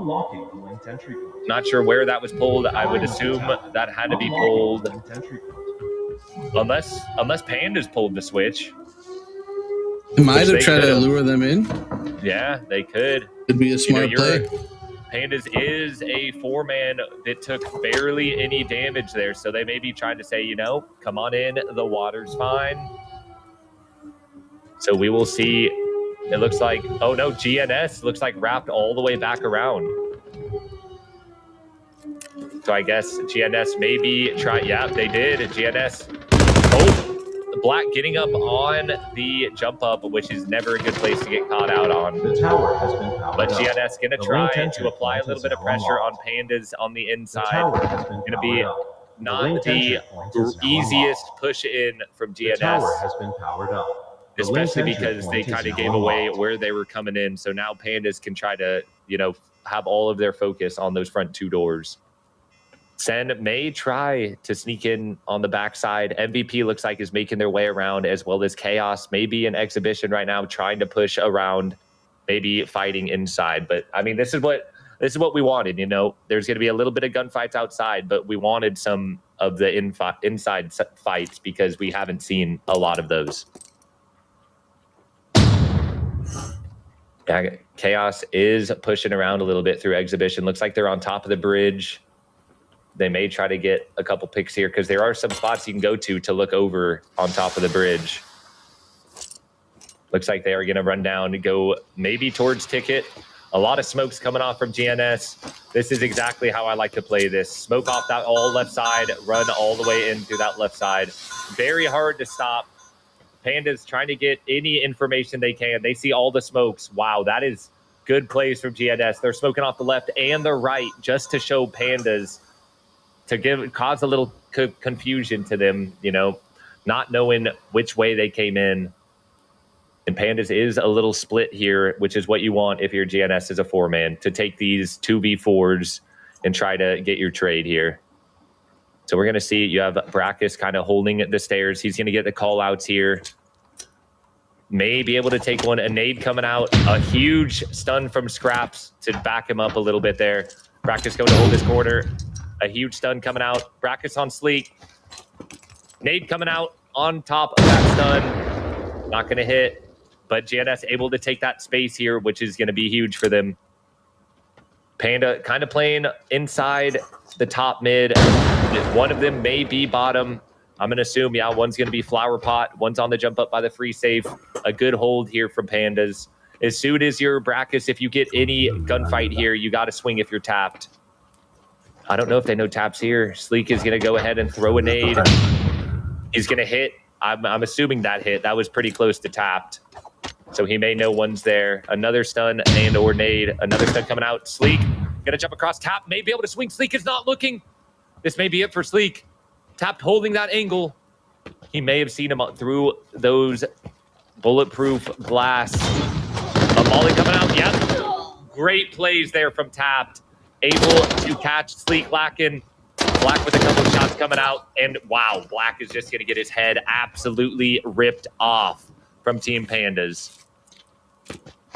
Unlocking the linked entry point. Not sure where that was pulled. I would assume that had to be pulled. Unless Pandas pulled the switch. It might have tried to lure them in. Yeah, they could. Could be a smart play. Pandas is a 4-man that took barely any damage there, so they may be trying to say, come on in, the water's fine. So we will see. It looks like, oh no, GNS looks like wrapped all the way back around. So I guess GNS maybe yeah, they did. GNS, Black getting up on the jump up, which is never a good place to get caught out on. The tower has been powered But up. GNS going to try to apply a little bit of pressure on Pandas on the inside. Going to be not the easiest push in from GNS. The tower has been powered up. Especially because they kind of gave away where they were coming in. So now Pandas can try to, have all of their focus on those front 2 doors. Sen may try to sneak in on the backside. MVP looks like is making their way around, as well as Chaos may be in exhibition right now, trying to push around, maybe fighting inside. But I mean, this is what we wanted. There's going to be a little bit of gunfights outside, but we wanted some of the inside fights because we haven't seen a lot of those. Yeah, Chaos is pushing around a little bit through exhibition. Looks like they're on top of the bridge. They may try to get a couple picks here because there are some spots you can go to look over on top of the bridge. Looks like they are going to run down to go maybe towards Ticket. A lot of smokes coming off from GNS. This is exactly how I like to play this. Smoke off that all left side, run all the way in through that left side. Very hard to stop. Pandas trying to get any information they can. They see all the smokes. Wow, that is good plays from GNS. They're smoking off the left and the right just to show Pandas, to cause a little confusion to them, not knowing which way they came in. And Pandas is a little split here, which is what you want if you're GNS as a 4-man, to take these 2v4s and try to get your trade here. So we're going to see you have Brackus kind of holding the stairs. He's going to get the call outs here. May be able to take one. A nade coming out. A huge stun from Scraps to back him up a little bit there. Brackus going to hold his corner. A huge stun coming out. Brackus on Sleek. Nade coming out on top of that stun. Not going to hit. But GNS able to take that space here, which is going to be huge for them. Panda kind of playing inside the top mid. One of them may be bottom. I'm going to assume, yeah, one's going to be Flower Pot. One's on the jump up by the free safe. A good hold here from Pandas. As soon as you're Brackus, if you get any gunfight here, you got to swing if you're tapped. I don't know if they know taps here. Sleek is going to go ahead and throw a nade. He's going to hit. I'm assuming that hit. That was pretty close to tapped. So he may know one's there. Another stun and or nade. Another stun coming out. Sleek going to jump across tap. May be able to swing. Sleek is not looking. This may be it for Sleek. Tapped holding that angle. He may have seen him through those bulletproof glass. A volley coming out. Yep. Great plays there from Tapped. Able to catch Sleek lacking. Black with a couple of shots coming out. And wow, Black is just going to get his head absolutely ripped off from Team Pandas.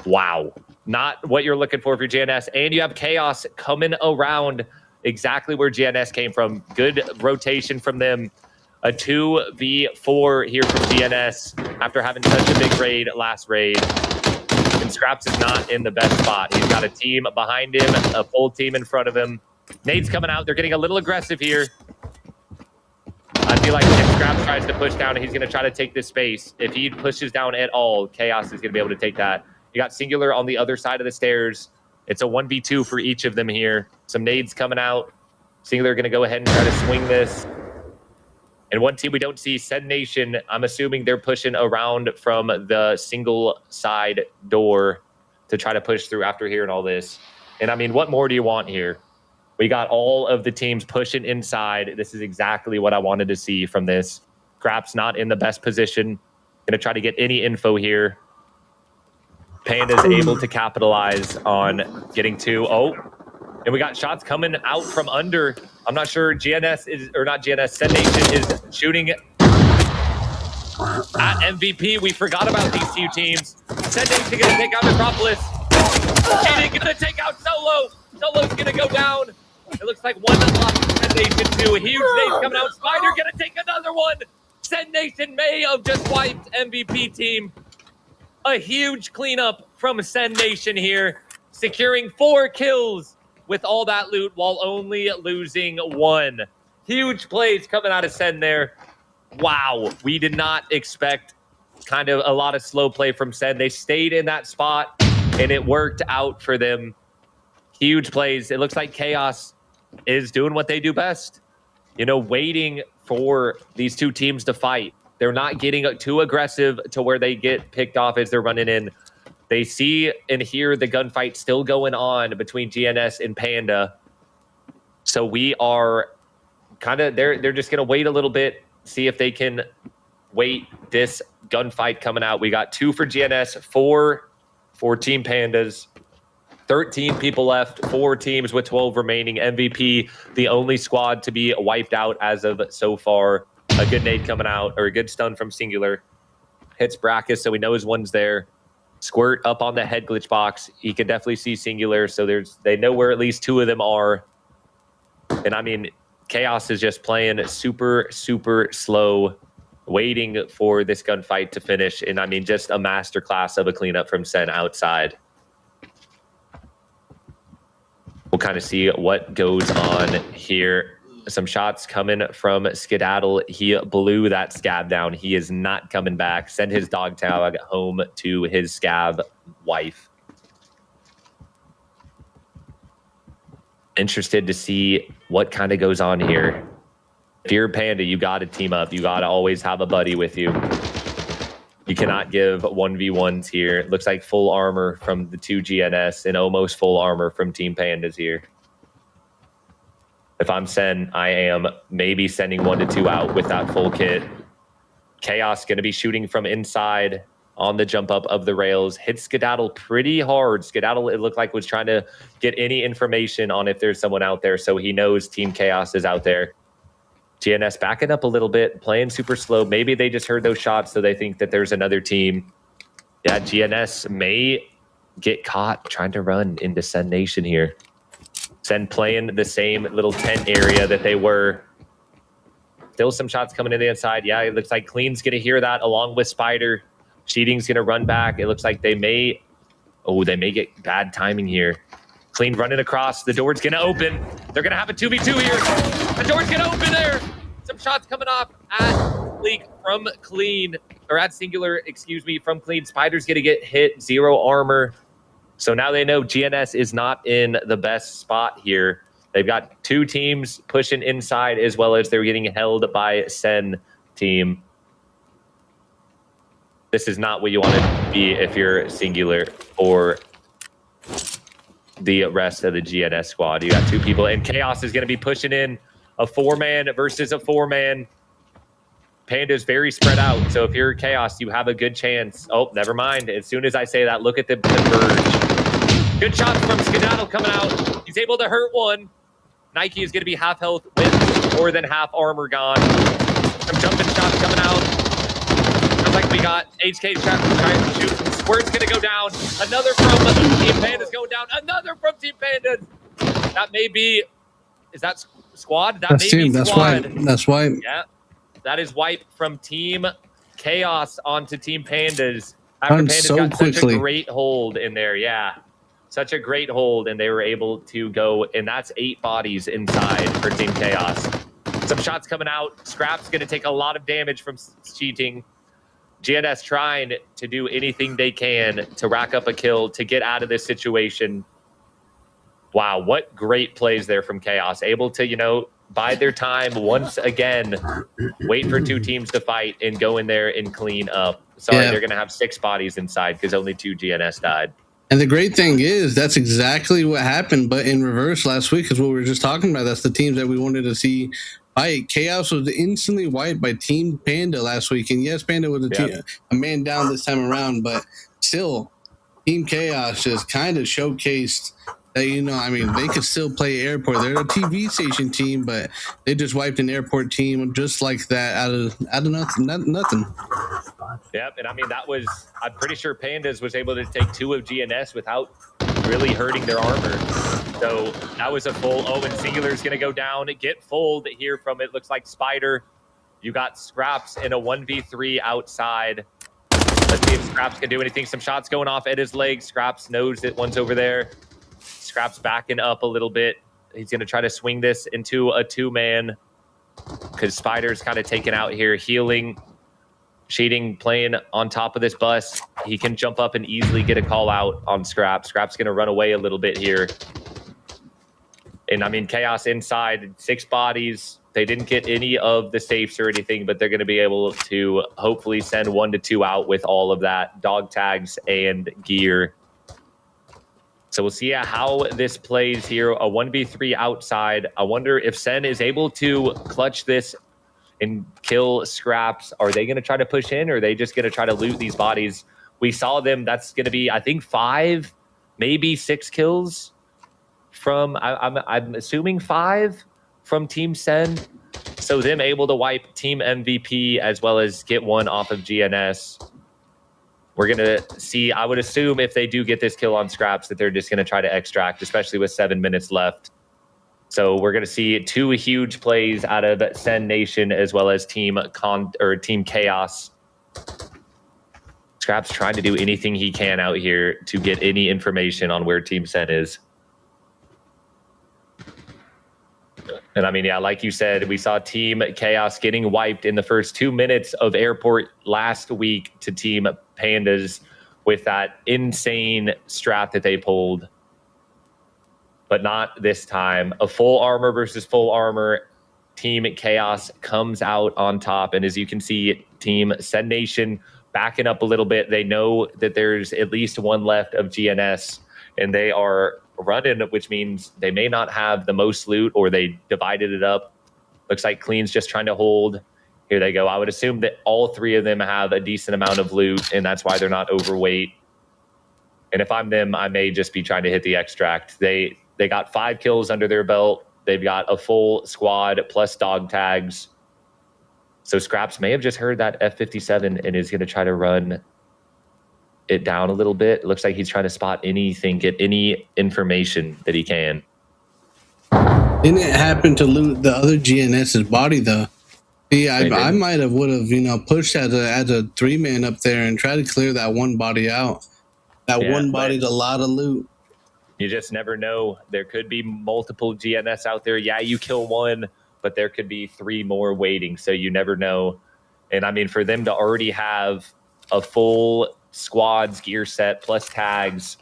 Wow. Not what you're looking for if you're GNS. And you have Chaos coming around exactly where GNS came from. Good rotation from them. A 2v4 here from GNS after having such a big raid last raid. And Scraps is not in the best spot. He's got a team behind him, a full team in front of him. Nade's coming out. They're getting a little aggressive here. I feel like if Scraps tries to push down, he's going to try to take this space. If he pushes down at all, Chaos is going to be able to take that. You got Singular on the other side of the stairs. It's a 1v2 for each of them here. Some nades coming out. Singular going to go ahead and try to swing this. And one team we don't see, Send Nation, I'm assuming they're pushing around from the single side door to try to push through after hearing all this. And I mean, what more do you want here? We got all of the teams pushing inside. This is exactly what I wanted to see from this. Scraps not in the best position. Going to try to get any info here. Panda's able to capitalize on getting two. Oh, and we got shots coming out from under. I'm not sure GNS is, or not GNS, Send Nation is shooting at MVP. We forgot about these two teams. Send Nation going to take out Metropolis. And it's going to take out Solo. Bravo's gonna go down. It looks like one left. Send Nation 2. Huge nades coming out. Spider gonna take another one. Send Nation may have just wiped MVP team. A huge cleanup from Send Nation here, securing 4 kills with all that loot while only losing 1. Huge plays coming out of Send there. Wow, we did not expect kind of a lot of slow play from Send. They stayed in that spot, and it worked out for them. Huge plays. It looks like Chaos is doing what they do best. You know, waiting for these two teams to fight. They're not getting too aggressive to where they get picked off as they're running in. They see and hear the gunfight still going on between GNS and Panda. So we are kind of, they're just going to wait a little bit, see if they can wait this gunfight coming out. We got 2 for GNS, 4 for Team Pandas. 13 people left, 4 teams with 12 remaining. MVP, the only squad to be wiped out as of so far. A good nade coming out, or a good stun from Singular. Hits Brackus, so he knows one's there. Squirt up on the head glitch box. He can definitely see Singular, so they know where at least 2 of them are. And I mean, Chaos is just playing super, super slow, waiting for this gunfight to finish. And I mean, just a masterclass of a cleanup from Sen outside. We'll kind of see what goes on here. Some shots coming from Skedaddle. He blew that scab down. He is not coming back. Send his dog tag home to his scab wife. Interested to see what kind of goes on here. If you're Panda, you got to team up. You got to always have a buddy with you. You cannot give 1v1s here. It looks like full armor from the 2 GNS and almost full armor from Team Pandas here. If I'm Sen, I am maybe sending 1 to 2 out with that full kit. Chaos going to be shooting from inside on the jump up of the rails. Hit Skedaddle pretty hard. Skedaddle, it looked like, was trying to get any information on if there's someone out there, so he knows Team Chaos is out there. GNS backing up a little bit, playing super slow. Maybe they just heard those shots, so they think that there's another team. Yeah, GNS may get caught trying to run into Sen Nation here. Sen playing the same little tent area that they were. Still some shots coming in the inside. Yeah, it looks like Clean's going to hear that along with Spider. Cheating's going to run back. It looks like they may get bad timing here. Clean running across. The door's going to open. They're going to have a 2v2 here. The door's going to open there. Some shots coming off at Leak from Clean, or at Singular, excuse me, from Clean. Spider's going to get hit. 0 armor. So now they know GNS is not in the best spot here. They've got 2 teams pushing inside, as well as they're getting held by Sen team. This is not what you want to be if you're Singular or the rest of the GNS squad. You got 2 people, and Chaos is going to be pushing in a 4-man versus a 4-man. Panda's very spread out, so if you're Chaos, you have a good chance. Oh, never mind. As soon as I say that, look at the converge. Good shots from Skedaddle coming out. He's able to hurt 1. Nike is going to be half health with more than half armor gone. Some jumping shots coming out. Looks like we got HK trying to shoot. Squirt's going to go down. Another from Team Pandas going down. Another from Team Pandas. That may be... Is that squad? That That's may team. be That's squad. wipe. That's wipe. Yeah. That is wipe from Team Chaos onto Team Pandas. After Pandas so got quickly. such a great hold in there. Yeah. Such a great hold, and they were able to go, and that's 8 bodies inside for Team Chaos. Some shots coming out. Scrap's going to take a lot of damage from cheating. GNS trying to do anything they can to rack up a kill to get out of this situation. Wow, what great plays there from Chaos. Able to, you know, bide their time once again, wait for 2 teams to fight, and go in there and clean up. Sorry, Yeah. they're going to have 6 bodies inside because only 2 GNS died. And the great thing is that's exactly what happened, but in reverse last week is what we were just talking about. That's the teams that we wanted to see fight. Chaos was instantly wiped by Team Panda last week. And yes, Panda was a man down this time around, but still, Team Chaos just kind of showcased that, you know, I mean, they could still play airport. They're a TV station team, but they just wiped an airport team just like that out of nothing. Yep, and I mean, that was, I'm pretty sure Pandas was able to take 2 of GNS without really hurting their armor. So So that was a full. Oh, and Singular's going to go down. Get full here from it. Looks like Spider. You got Scraps in a 1v3 outside. Let's see if Scraps can do anything. Some shots going off at his leg. Scraps knows that one's over there. Scraps backing up a little bit. He's going to try to swing this into a 2-man because Spider's kind of taken out here, healing. Sheeting playing on top of this bus. He can jump up and easily get a call out on Scraps. Scraps going to run away a little bit here. And I mean, Chaos inside, 6 bodies. They didn't get any of the safes or anything, but they're going to be able to hopefully send 1 to 2 out with all of that dog tags and gear. So we'll see how this plays here. A 1v3 outside. I wonder if Sen is able to clutch this and kill Scraps. Are they going to try to push in, or are they just going to try to loot these bodies? We saw them. That's going to be, I think, 5, maybe 6 kills from, I'm assuming 5 from Team Sen. So them able to wipe Team MVP as well as get 1 off of GNS. We're going to see, I would assume if they do get this kill on Scraps that they're just going to try to extract, especially with 7 minutes left. So we're going to see 2 huge plays out of Sen Nation as well as Team Chaos. Scraps trying to do anything he can out here to get any information on where Team Sen is. And I mean, yeah, like you said, we saw Team Chaos getting wiped in the first 2 minutes of Airport last week to Team Pandas with that insane strat that they pulled. But not this time. A full armor versus full armor. Team Chaos comes out on top. And as you can see, Team Sen Nation backing up a little bit. They know that there's at least 1 left of GNS, and they are running, which means they may not have the most loot, or they divided it up. Looks like Clean's just trying to hold. Here they go. I would assume that all 3 of them have a decent amount of loot, and that's why they're not overweight. And if I'm them, I may just be trying to hit the extract. They got 5 kills under their belt. They've got a full squad plus dog tags. So Scraps may have just heard that F-57 and is going to try to run it down a little bit. It looks like he's trying to spot anything, get any information that he can. Didn't it happen to loot the other GNS's body, though? See, I might have would have pushed as a 3-man up there and tried to clear that 1 body out. That 1 body's a lot of loot. You just never know. There could be multiple GNS out there. Yeah, you kill 1, but there could be 3 more waiting, so you never know. And I mean, for them to already have a full squad's gear set plus tags,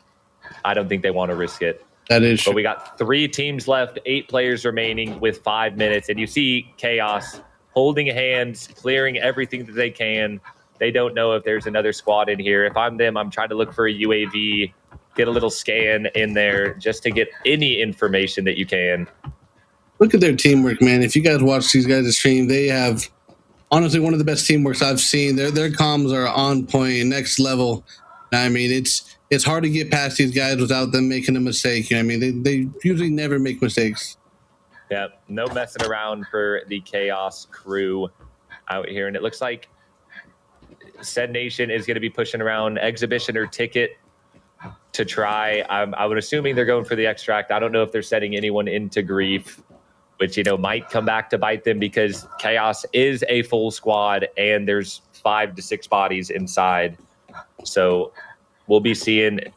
I don't think they want to risk it. That is true. But we got 3 teams left, 8 players remaining with 5 minutes, and you see Chaos holding hands, clearing everything that they can. They don't know if there's another squad in here. If I'm them, I'm trying to look for a UAV, get a little scan in there just to get any information that you can. Look at their teamwork, man. If you guys watch these guys' stream, they have honestly one of the best teamworks I've seen. Their comms are on point, next level. I mean, it's hard to get past these guys without them making a mistake. You know what I mean? They usually never make mistakes. Yeah, no messing around for the Chaos crew out here. And it looks like Sen Nation is going to be pushing around Exhibition or Ticket to try. I would assuming they're going for the extract. I don't know if they're setting anyone into grief, which, might come back to bite them because Chaos is a full squad and there's 5 to 6 bodies inside. So we'll be seeing, it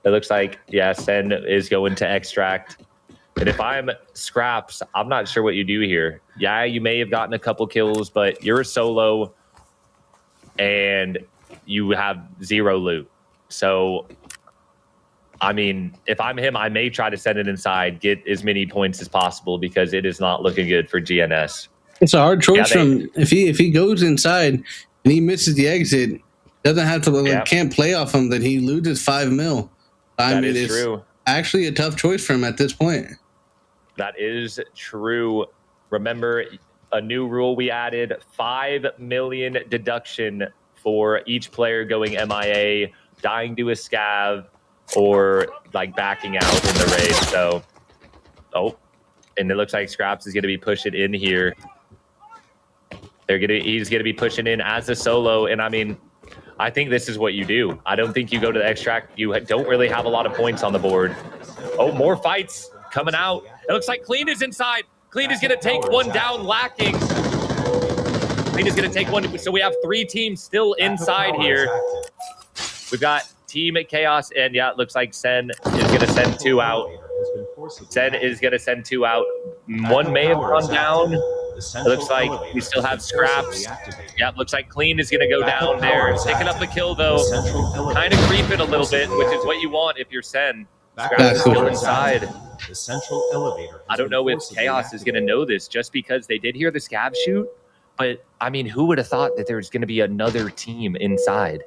looks like, yeah, Sen is going to extract. And if I'm Scraps, I'm not sure what you do here. Yeah, you may have gotten a couple kills, but you're a solo and you have 0 loot. So, I mean, if I'm him, I may try to send it inside, get as many points as possible because it is not looking good for GNS. It's a hard choice from if he goes inside and he misses the exit, doesn't have to can't play off him, that he loses 5 mil. I mean, it's true. Actually a tough choice for him at this point. That is true. Remember, a new rule we added, 5 million deduction for each player going MIA, dying to a scav, or like backing out in the raid. So, and it looks like Scraps is going to be pushing in here. He's going to be pushing in as a solo. And I mean, I think this is what you do. I don't think you go to the extract. You don't really have a lot of points on the board. Oh, more fights. coming out. It looks like Clean is inside. Clean is going to take one down, lacking. Clean is going to take one. So we have 3 teams still inside here. We've got Team Chaos, and yeah, it looks like Sen is going to send 2 out. Sen is going to send 2 out. One may have gone down. It looks like we still have Scraps. Yeah, looks like Clean is going to go down there. Picking up the kill, though. Kind of creeping a little bit, which is what you want if you're Sen. Scraps is still inside. The central elevator. I don't know if Chaos is going to know this just because they did hear the scab shoot. But, I mean, who would have thought that there was going to be another team inside?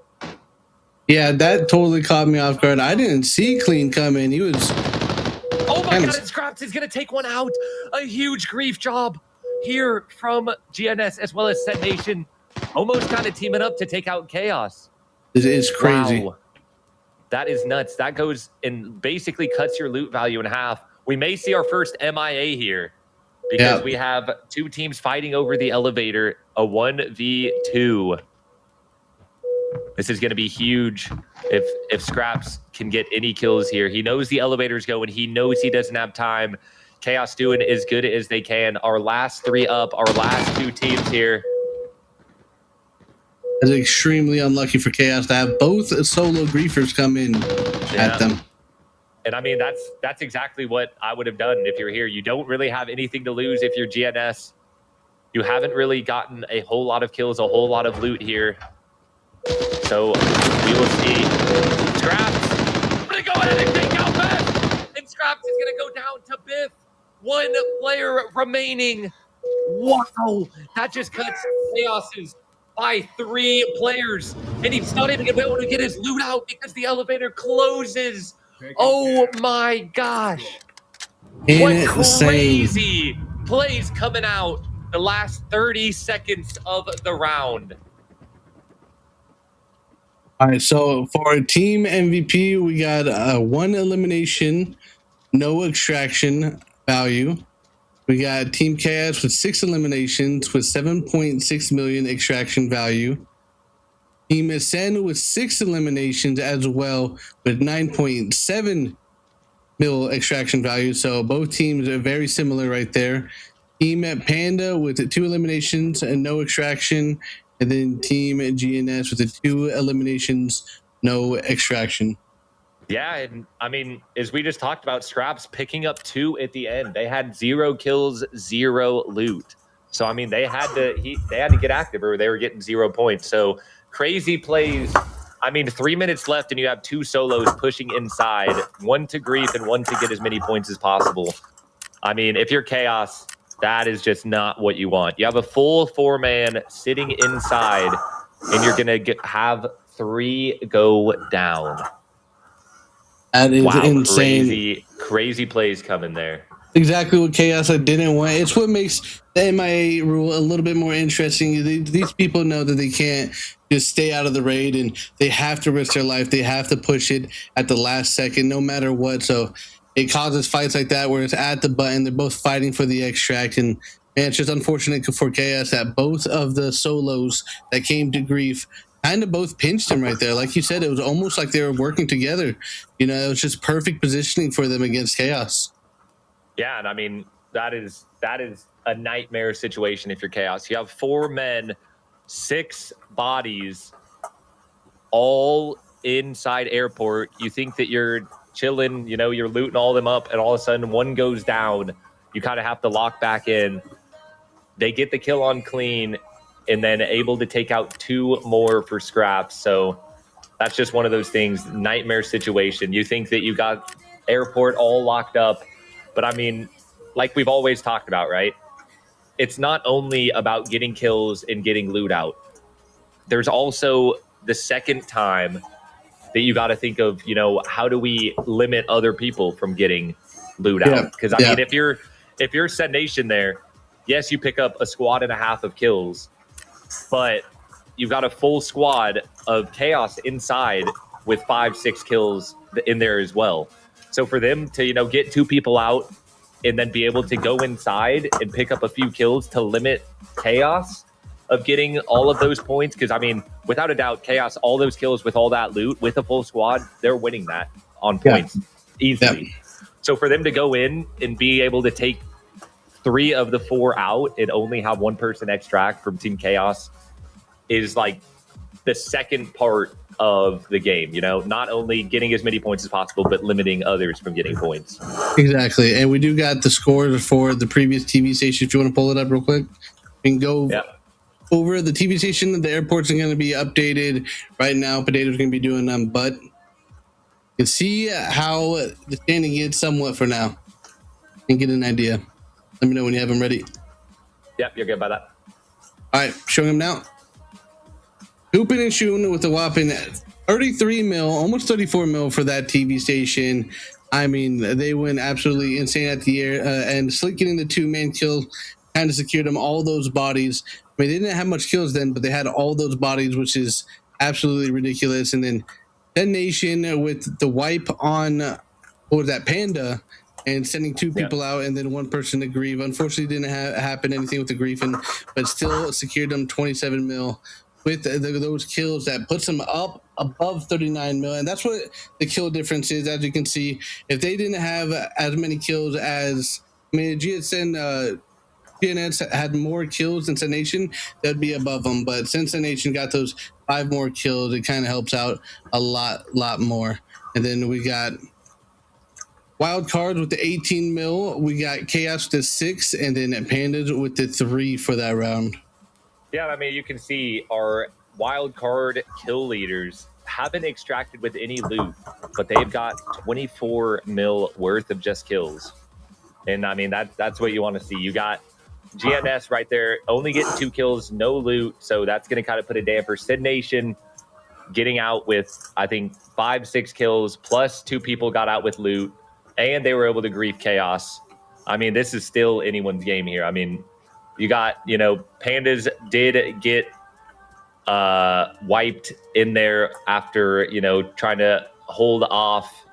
Yeah, that totally caught me off guard. I didn't see Clean come in. He was... Oh, my God, and Scraps is going to take one out. A huge grief job here from GNS as well as Set Nation. Almost kind of teaming up to take out Chaos. It is crazy. Wow. That is nuts. That goes and basically cuts your loot value in half. We may see our first MIA here because we have 2 teams fighting over the elevator, a 1v2. This is going to be huge if Scraps can get any kills here. He knows the elevator's going. He knows he doesn't have time. Chaos doing as good as they can. Our last 3 up, our last 2 teams here. It's extremely unlucky for Chaos to have both solo griefers come in at them. And I mean, that's exactly what I would have done if you're here. You don't really have anything to lose if you're GNS. You haven't really gotten a whole lot of kills, a whole lot of loot here. So we will see. Scraps going to go ahead and take out Biff. And Scraps is going to go down to Biff. 1 player remaining. Wow. That just cuts Chaos's by 3 players. And he's not even going to be able to get his loot out because the elevator closes. Oh my gosh. What crazy plays coming out the last 30 seconds of the round. All right, so for team MVP, we got 1 elimination, no extraction value. We got Team Chaos with 6 eliminations with 7.6 million extraction value. Team Ascend with 6 eliminations as well with 9.7 mil extraction value. So both teams are very similar right there. Team Panda with 2 eliminations and no extraction. And then Team GNS with the 2 eliminations, no extraction. Yeah, and I mean, as we just talked about, Scraps picking up 2 at the end. They had 0 kills, 0 loot. So I mean, they had to get active, or they were getting 0 points. So crazy plays. I mean, 3 minutes left, and you have 2 solos pushing inside, 1 to grief and 1 to get as many points as possible. I mean, if you're Chaos, that is just not what you want. You have a full 4-man sitting inside, and you're gonna have 3 go down. That is insane. Crazy plays coming there. Exactly what Chaos I didn't want. It's what makes the MIA rule a little bit more interesting. These people know that they can't just stay out of the raid, and they have to risk their life. They have to push it at the last second, no matter what. So it causes fights like that where it's at the button. They're both fighting for the extract, and man, it's just unfortunate for Chaos that both of the solos that came to grief kind of both pinched him right there. Like you said, it was almost like they were working together. You know, it was just perfect positioning for them against Chaos. Yeah, and I mean, that is a nightmare situation if you're Chaos. You have 4 men, 6 bodies, all inside airport. You think that you're chilling, you know, you're looting all them up, and all of a sudden 1 goes down. You kind of have to lock back in. They get the kill on Clean, and then able to take out 2 more for Scraps. So that's just one of those things, nightmare situation. You think that you got airport all locked up, but I mean, like we've always talked about, right? It's not only about getting kills and getting loot out. There's also the second time that you got to think of, you know, how do we limit other people from getting loot out? Because I mean, if you're Set Nation there, yes, you pick up a squad and a half of kills, but you've got a full squad of Chaos inside with 5-6 kills in there as well. So for them to, you know, get 2 people out and then be able to go inside and pick up a few kills to limit Chaos of getting all of those points, because I mean, without a doubt, Chaos, all those kills with all that loot with a full squad, they're winning that on points easily. So for them to go in and be able to take 3 of the 4 out and only have one person extract from Team Chaos is like the second part of the game, you know, not only getting as many points as possible, but limiting others from getting points. Exactly. And we do got the scores for the previous TV station. If you want to pull it up real quick, we can go over the TV station. The airports are going to be updated right now. Potato's going to be doing them, but you can see how the standing is somewhat for now and get an idea. Let me know when you have them ready. Yep, you're good by that. All right, showing them now. Hoopin and shooting with a whopping 33 mil, almost 34 mil for that TV station. I mean, they went absolutely insane at the air, and Slick getting the 2-man kill kind of secured them all those bodies. I mean, they didn't have much kills then, but they had all those bodies, which is absolutely ridiculous. And then Ten Nation with the wipe on, what was that, Panda, and sending 2 people out and then 1 person to grieve. Unfortunately, didn't happen anything with the griefing, but still secured them 27 mil. With those kills, that puts them up above 39 mil, and that's what the kill difference is. As you can see, if they didn't have as many kills as, I mean, GNS had more kills than Nation, that'd be above them. But since Nation got those 5 more kills, it kind of helps out a lot more. And then we got Wild Cards with the 18 mil. We got Chaos with the 6, and then Pandas with the 3 for that round. Yeah, I mean, you can see our wild card kill leaders haven't extracted with any loot, but they've got 24 mil worth of just kills. And I mean, that's what you want to see. You got GNS right there, only getting 2 kills, no loot. So that's going to kind of put a damper. Sid Nation getting out with, I think, 5-6 kills, plus 2 people got out with loot, and they were able to grief Chaos. I mean, this is still anyone's game here. I mean, you got, you know, Pandas did get wiped in there after, you know, trying to hold off.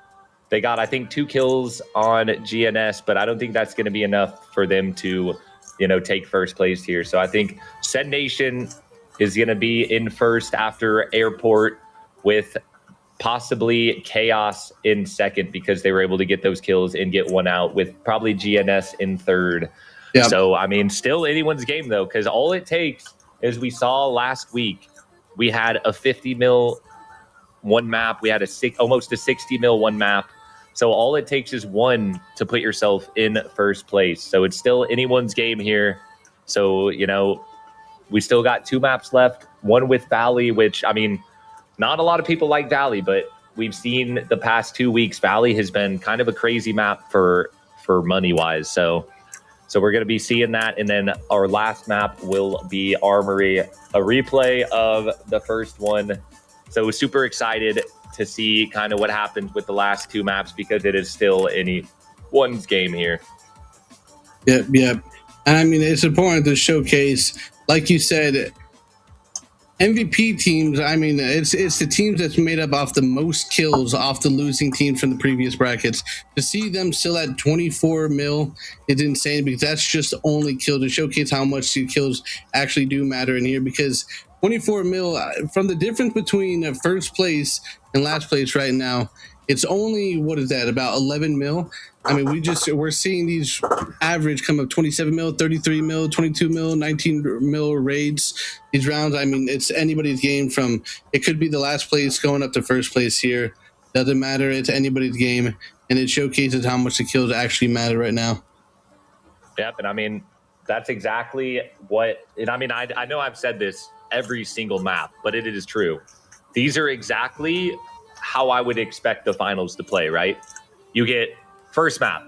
They got, I think, 2 kills on GNS, but I don't think that's going to be enough for them to, you know, take first place here. So I think Sed Nation is going to be in first after Airport, with possibly Chaos in second because they were able to get those kills and get 1 out, with probably GNS in third. Yep. So, I mean, still anyone's game, though, because all it takes, as we saw last week, we had a 50 mil 1 map. We had almost a 60 mil 1 map. So all it takes is 1 to put yourself in first place. So it's still anyone's game here. So, you know, we still got 2 maps left, 1 with Valley, which, I mean, not a lot of people like Valley, but we've seen the past 2 weeks, Valley has been kind of a crazy map for money-wise. So we're going to be seeing that. And then our last map will be Armory, a replay of the first one. So super excited to see kind of what happens with the last 2 maps, because it is still anyone's game here. Yep. And I mean, it's important to showcase, like you said, MVP teams. I mean, it's the teams that's made up off the most kills off the losing teams from the previous brackets. To see them still at 24 mil is insane, because that's just only kill, to showcase how much the kills actually do matter in here. Because 24 mil, from the difference between first place and last place right now, it's only, what is that, about 11 mil? I mean, we're seeing these average come up 27 mil, 33 mil, 22 mil, 19 mil raids. These rounds, I mean, it's anybody's game. From, it could be the last place going up to first place here. Doesn't matter. It's anybody's game, and it showcases how much the kills actually matter right now. Yep, and I mean, that's exactly what, and I mean, I know I've said this every single map, but it is true. These are exactly how I would expect the finals to play, right? You get first map,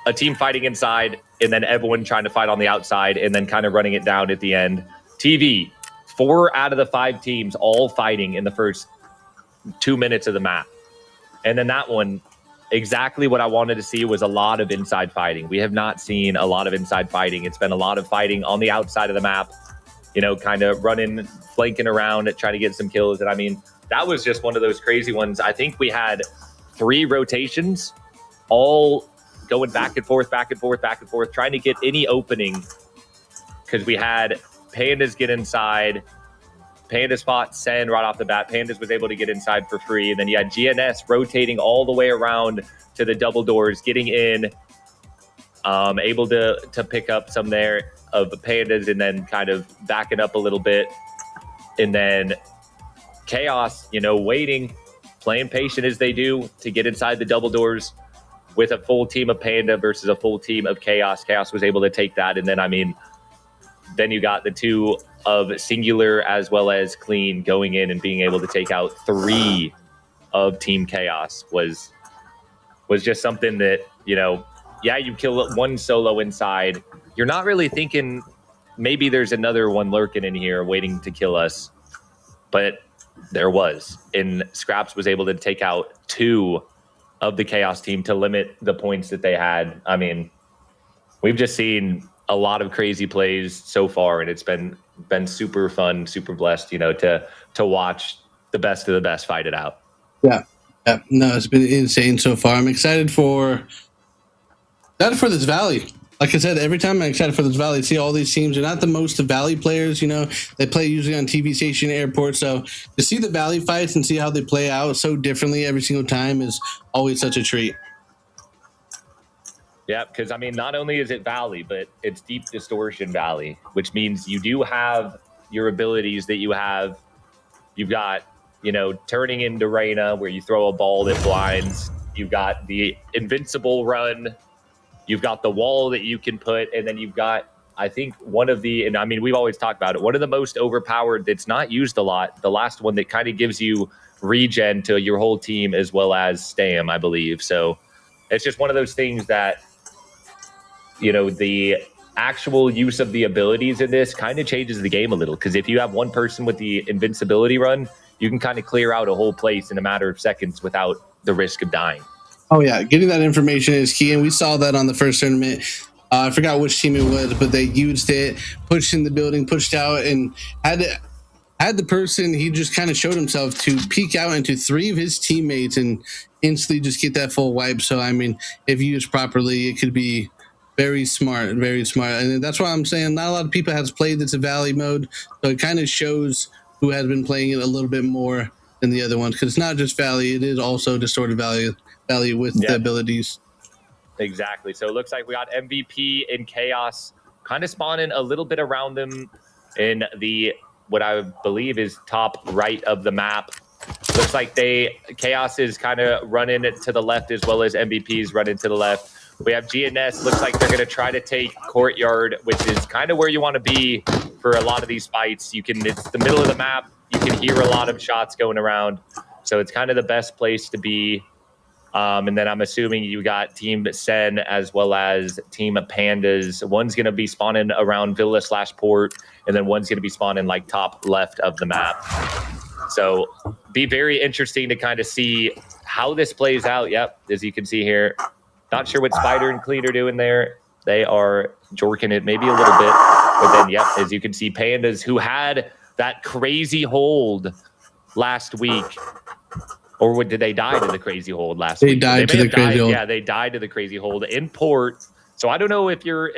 a team fighting inside, and then everyone trying to fight on the outside, and then kind of running it down at the end. TV, 4 out of the 5 teams all fighting in the first 2 minutes of the map. And then that one, exactly what I wanted to see was a lot of inside fighting. We have not seen a lot of inside fighting. It's been a lot of fighting on the outside of the map, you know, kind of running, flanking around, trying to get some kills. And I mean, that was just one of those crazy ones. I think we had 3 rotations, all going back and forth, trying to get any opening, because we had Pandas get inside, Panda spot Sen right off the bat. Pandas was able to get inside for free. And then you had GNS rotating all the way around to the double doors, getting in, able to pick up some there of the Pandas and then kind of backing up a little bit. And then Chaos, waiting, playing patient as they do to get inside the double doors with a full team of Panda versus a full team of Chaos. Chaos was able to take that. And then, then you got the two of Singular as well as Clean going in and being able to take out 3 of Team Chaos was just something that, you kill one solo inside. You're not really thinking maybe there's another one lurking in here waiting to kill us. But there was. And Scraps was able to take out 2 of the Chaos team to limit the points that they had. We've just seen a lot of crazy plays so far, and it's been super fun, super blessed, to watch the best of the best fight it out. Yeah. No, it's been insane so far. I'm excited for this Valley. Like I said, every time I'm excited for this Valley, see all these teams. They're not the most Valley players, They play usually on TV station airports. So to see the Valley fights and see how they play out so differently every single time is always such a treat. Yeah, because, not only is it Valley, but it's Deep Distortion Valley, which means you do have your abilities that you have. You've got, turning into Reyna, where you throw a ball that blinds. You've got the Invincible run. You've got the wall that you can put, and then you've got, I think, we've always talked about it, one of the most overpowered that's not used a lot, the last one that kind of gives you regen to your whole team as well as Stam, I believe. So it's just one of those things that, the actual use of the abilities in this kind of changes the game a little, because if you have one person with the invincibility run, you can kind of clear out a whole place in a matter of seconds without the risk of dying. Oh, yeah. Getting that information is key, and we saw that on the first tournament. I forgot which team it was, but they used it, pushed in the building, pushed out, and had the person, he just kind of showed himself to peek out into 3 of his teammates and instantly just get that full wipe. So, if used properly, it could be very smart, very smart. And that's why I'm saying not a lot of people has played this Valley mode, so it kind of shows who has been playing it a little bit more than the other ones, because it's not just Valley, it is also Distorted Valley with the abilities. Exactly. So it looks like we got MVP and Chaos kind of spawning a little bit around them in the what I believe is top right of the map. Looks like Chaos is kind of running to the left as well as MVP's running to the left. We have GNS. Looks like they're going to try to take Courtyard, which is kind of where you want to be for a lot of these fights. It's the middle of the map. You can hear a lot of shots going around. So it's kind of the best place to be. And then I'm assuming you got Team Sen as well as Team Pandas. One's going to be spawning around Villa/Port, and then one's going to be spawning like top left of the map. So be very interesting to kind of see how this plays out. Yep, as you can see here. Not sure what Spider and Cleat are doing there. They are jorking it maybe a little bit. But then, yep, as you can see, Pandas, who had that crazy hold last week. Or did they die to the crazy hold last week? They died to the crazy hold. Yeah, they died to the crazy hold in Port. So I don't know if you're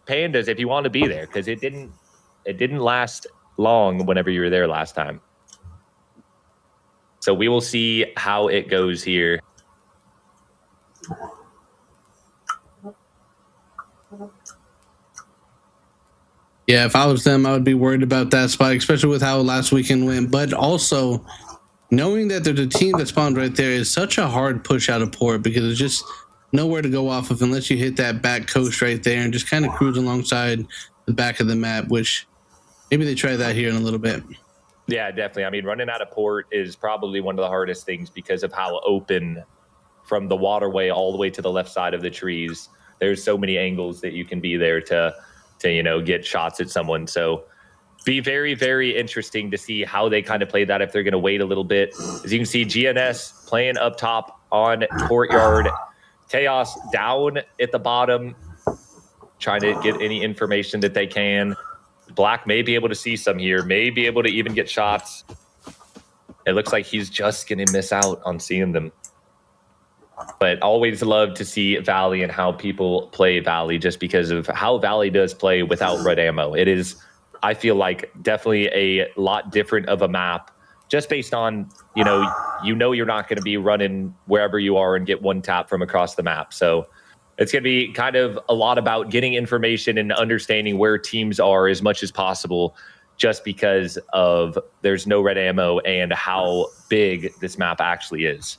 Pandas, if you want to be there, because it didn't last long whenever you were there last time. So we will see how it goes here. Yeah, if I was them, I would be worried about that spot, especially with how last weekend went. But also, knowing that there's a team that spawned right there is such a hard push out of Port, because there's just nowhere to go off of unless you hit that back coast right there and just kind of cruise alongside the back of the map, which maybe they try that here in a little bit. Yeah, definitely. Running out of Port is probably one of the hardest things because of how open from the waterway all the way to the left side of the trees. There's so many angles that you can be there to get shots at someone. So be very, very interesting to see how they kind of play that, if they're going to wait a little bit. As you can see, GNS playing up top on Courtyard. Chaos down at the bottom, trying to get any information that they can. Black may be able to see some here, may be able to even get shots. It looks like he's just going to miss out on seeing them. But always love to see Valley and how people play Valley, just because of how Valley does play without red ammo. It is I feel like definitely a lot different of a map, just based on, you know you're not going to be running wherever you are and get one tap from across the map. So it's going to be kind of a lot about getting information and understanding where teams are as much as possible, just because of there's no red ammo and how big this map actually is.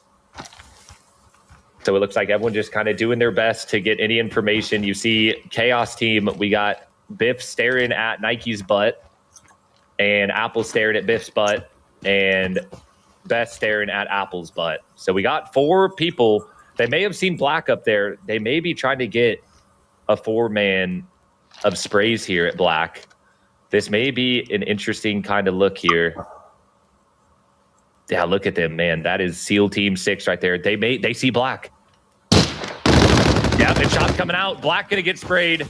So it looks like everyone just kind of doing their best to get any information. You see Chaos team, we got Biff staring at Nike's butt, and Apple staring at Biff's butt, and Beth staring at Apple's butt. So we got 4 people. They may have seen Black up there. They may be trying to get a 4-man of sprays here at Black. This may be an interesting kind of look here. Yeah, look at them, man. That is SEAL Team 6 right there. They see Black. Yeah, the shot's coming out. Black gonna get sprayed.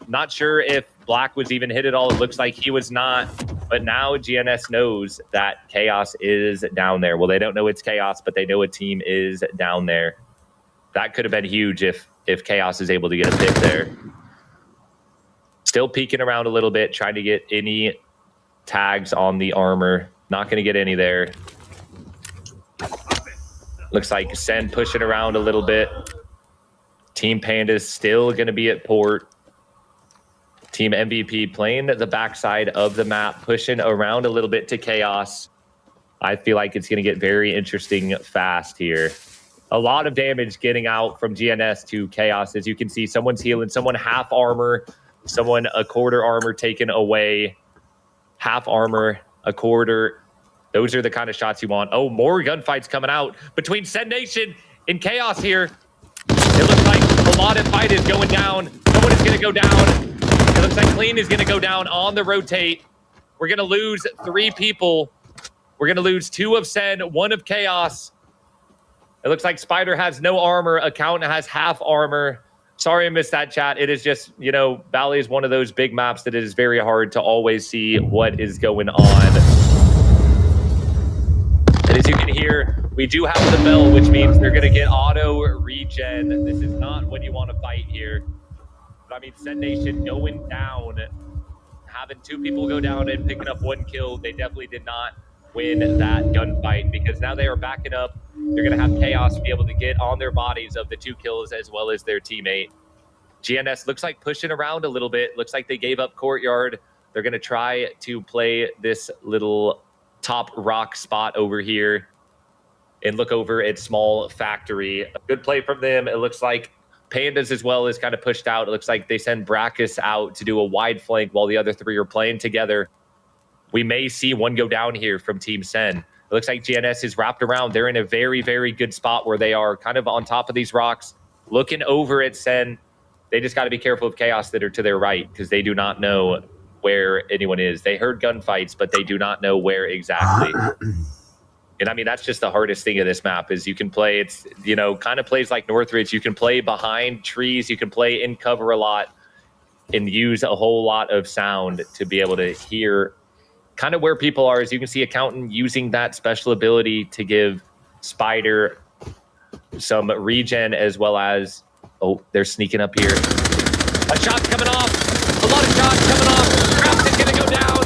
Not sure if Black was even hit at all. It looks like he was not. But now GNS knows that Chaos is down there. Well, they don't know it's Chaos, but they know a team is down there. That could have been huge if Chaos is able to get a pick there. Still peeking around a little bit, trying to get any tags on the armor. Not going to get any there. Looks like Sen pushing around a little bit. Team Panda's still going to be at port. Team MVP playing the backside of the map, pushing around a little bit to Chaos. I feel like it's going to get very interesting fast here. A lot of damage getting out from GNS to Chaos. As you can see, someone's healing, someone half armor, someone a quarter armor taken away. Half armor, a quarter. Those are the kind of shots you want. Oh, more gunfights coming out between Sen Nation and Chaos here. It looks like a lot of fight is going down. Someone is going to go down. It looks like Clean is going to go down on the rotate. We're going to lose 3 people. We're going to lose 2 of Sen, 1 of Chaos. It looks like Spider has no armor. Accountant has half armor. Sorry I missed that, chat. It is just, Valley is one of those big maps that it is very hard to always see what is going on. And as you can hear, we do have the bell, which means they're going to get auto regen. This is not when you want to fight here. But I mean, Sen Nation going down, having 2 people go down and picking up 1 kill. They definitely did not win that gunfight, because now they are backing up. They're going to have Chaos be able to get on their bodies of the 2 kills as well as their teammate. GNS looks like pushing around a little bit. Looks like they gave up courtyard. They're going to try to play this little top rock spot over here and look over at small factory. A good play from them. It looks like Pandas as well is kind of pushed out. It looks like they send Brackus out to do a wide flank while the other 3 are playing together. We may see one go down here from Team Sen. It looks like GNS is wrapped around. They're in a very, very good spot where they are kind of on top of these rocks, looking over at Sen. They just got to be careful of Chaos that are to their right, because they do not know where anyone is. They heard gunfights, but they do not know where exactly. And I mean, that's just the hardest thing of this map is you can play, it's, kind of plays like Northridge. You can play behind trees. You can play in cover a lot and use a whole lot of sound to be able to hear kind of where people are. As you can see, Accountant using that special ability to give Spider some regen, as well as, oh, they're sneaking up here. A shot's coming off. A lot of shots coming off. Craft is going to go down.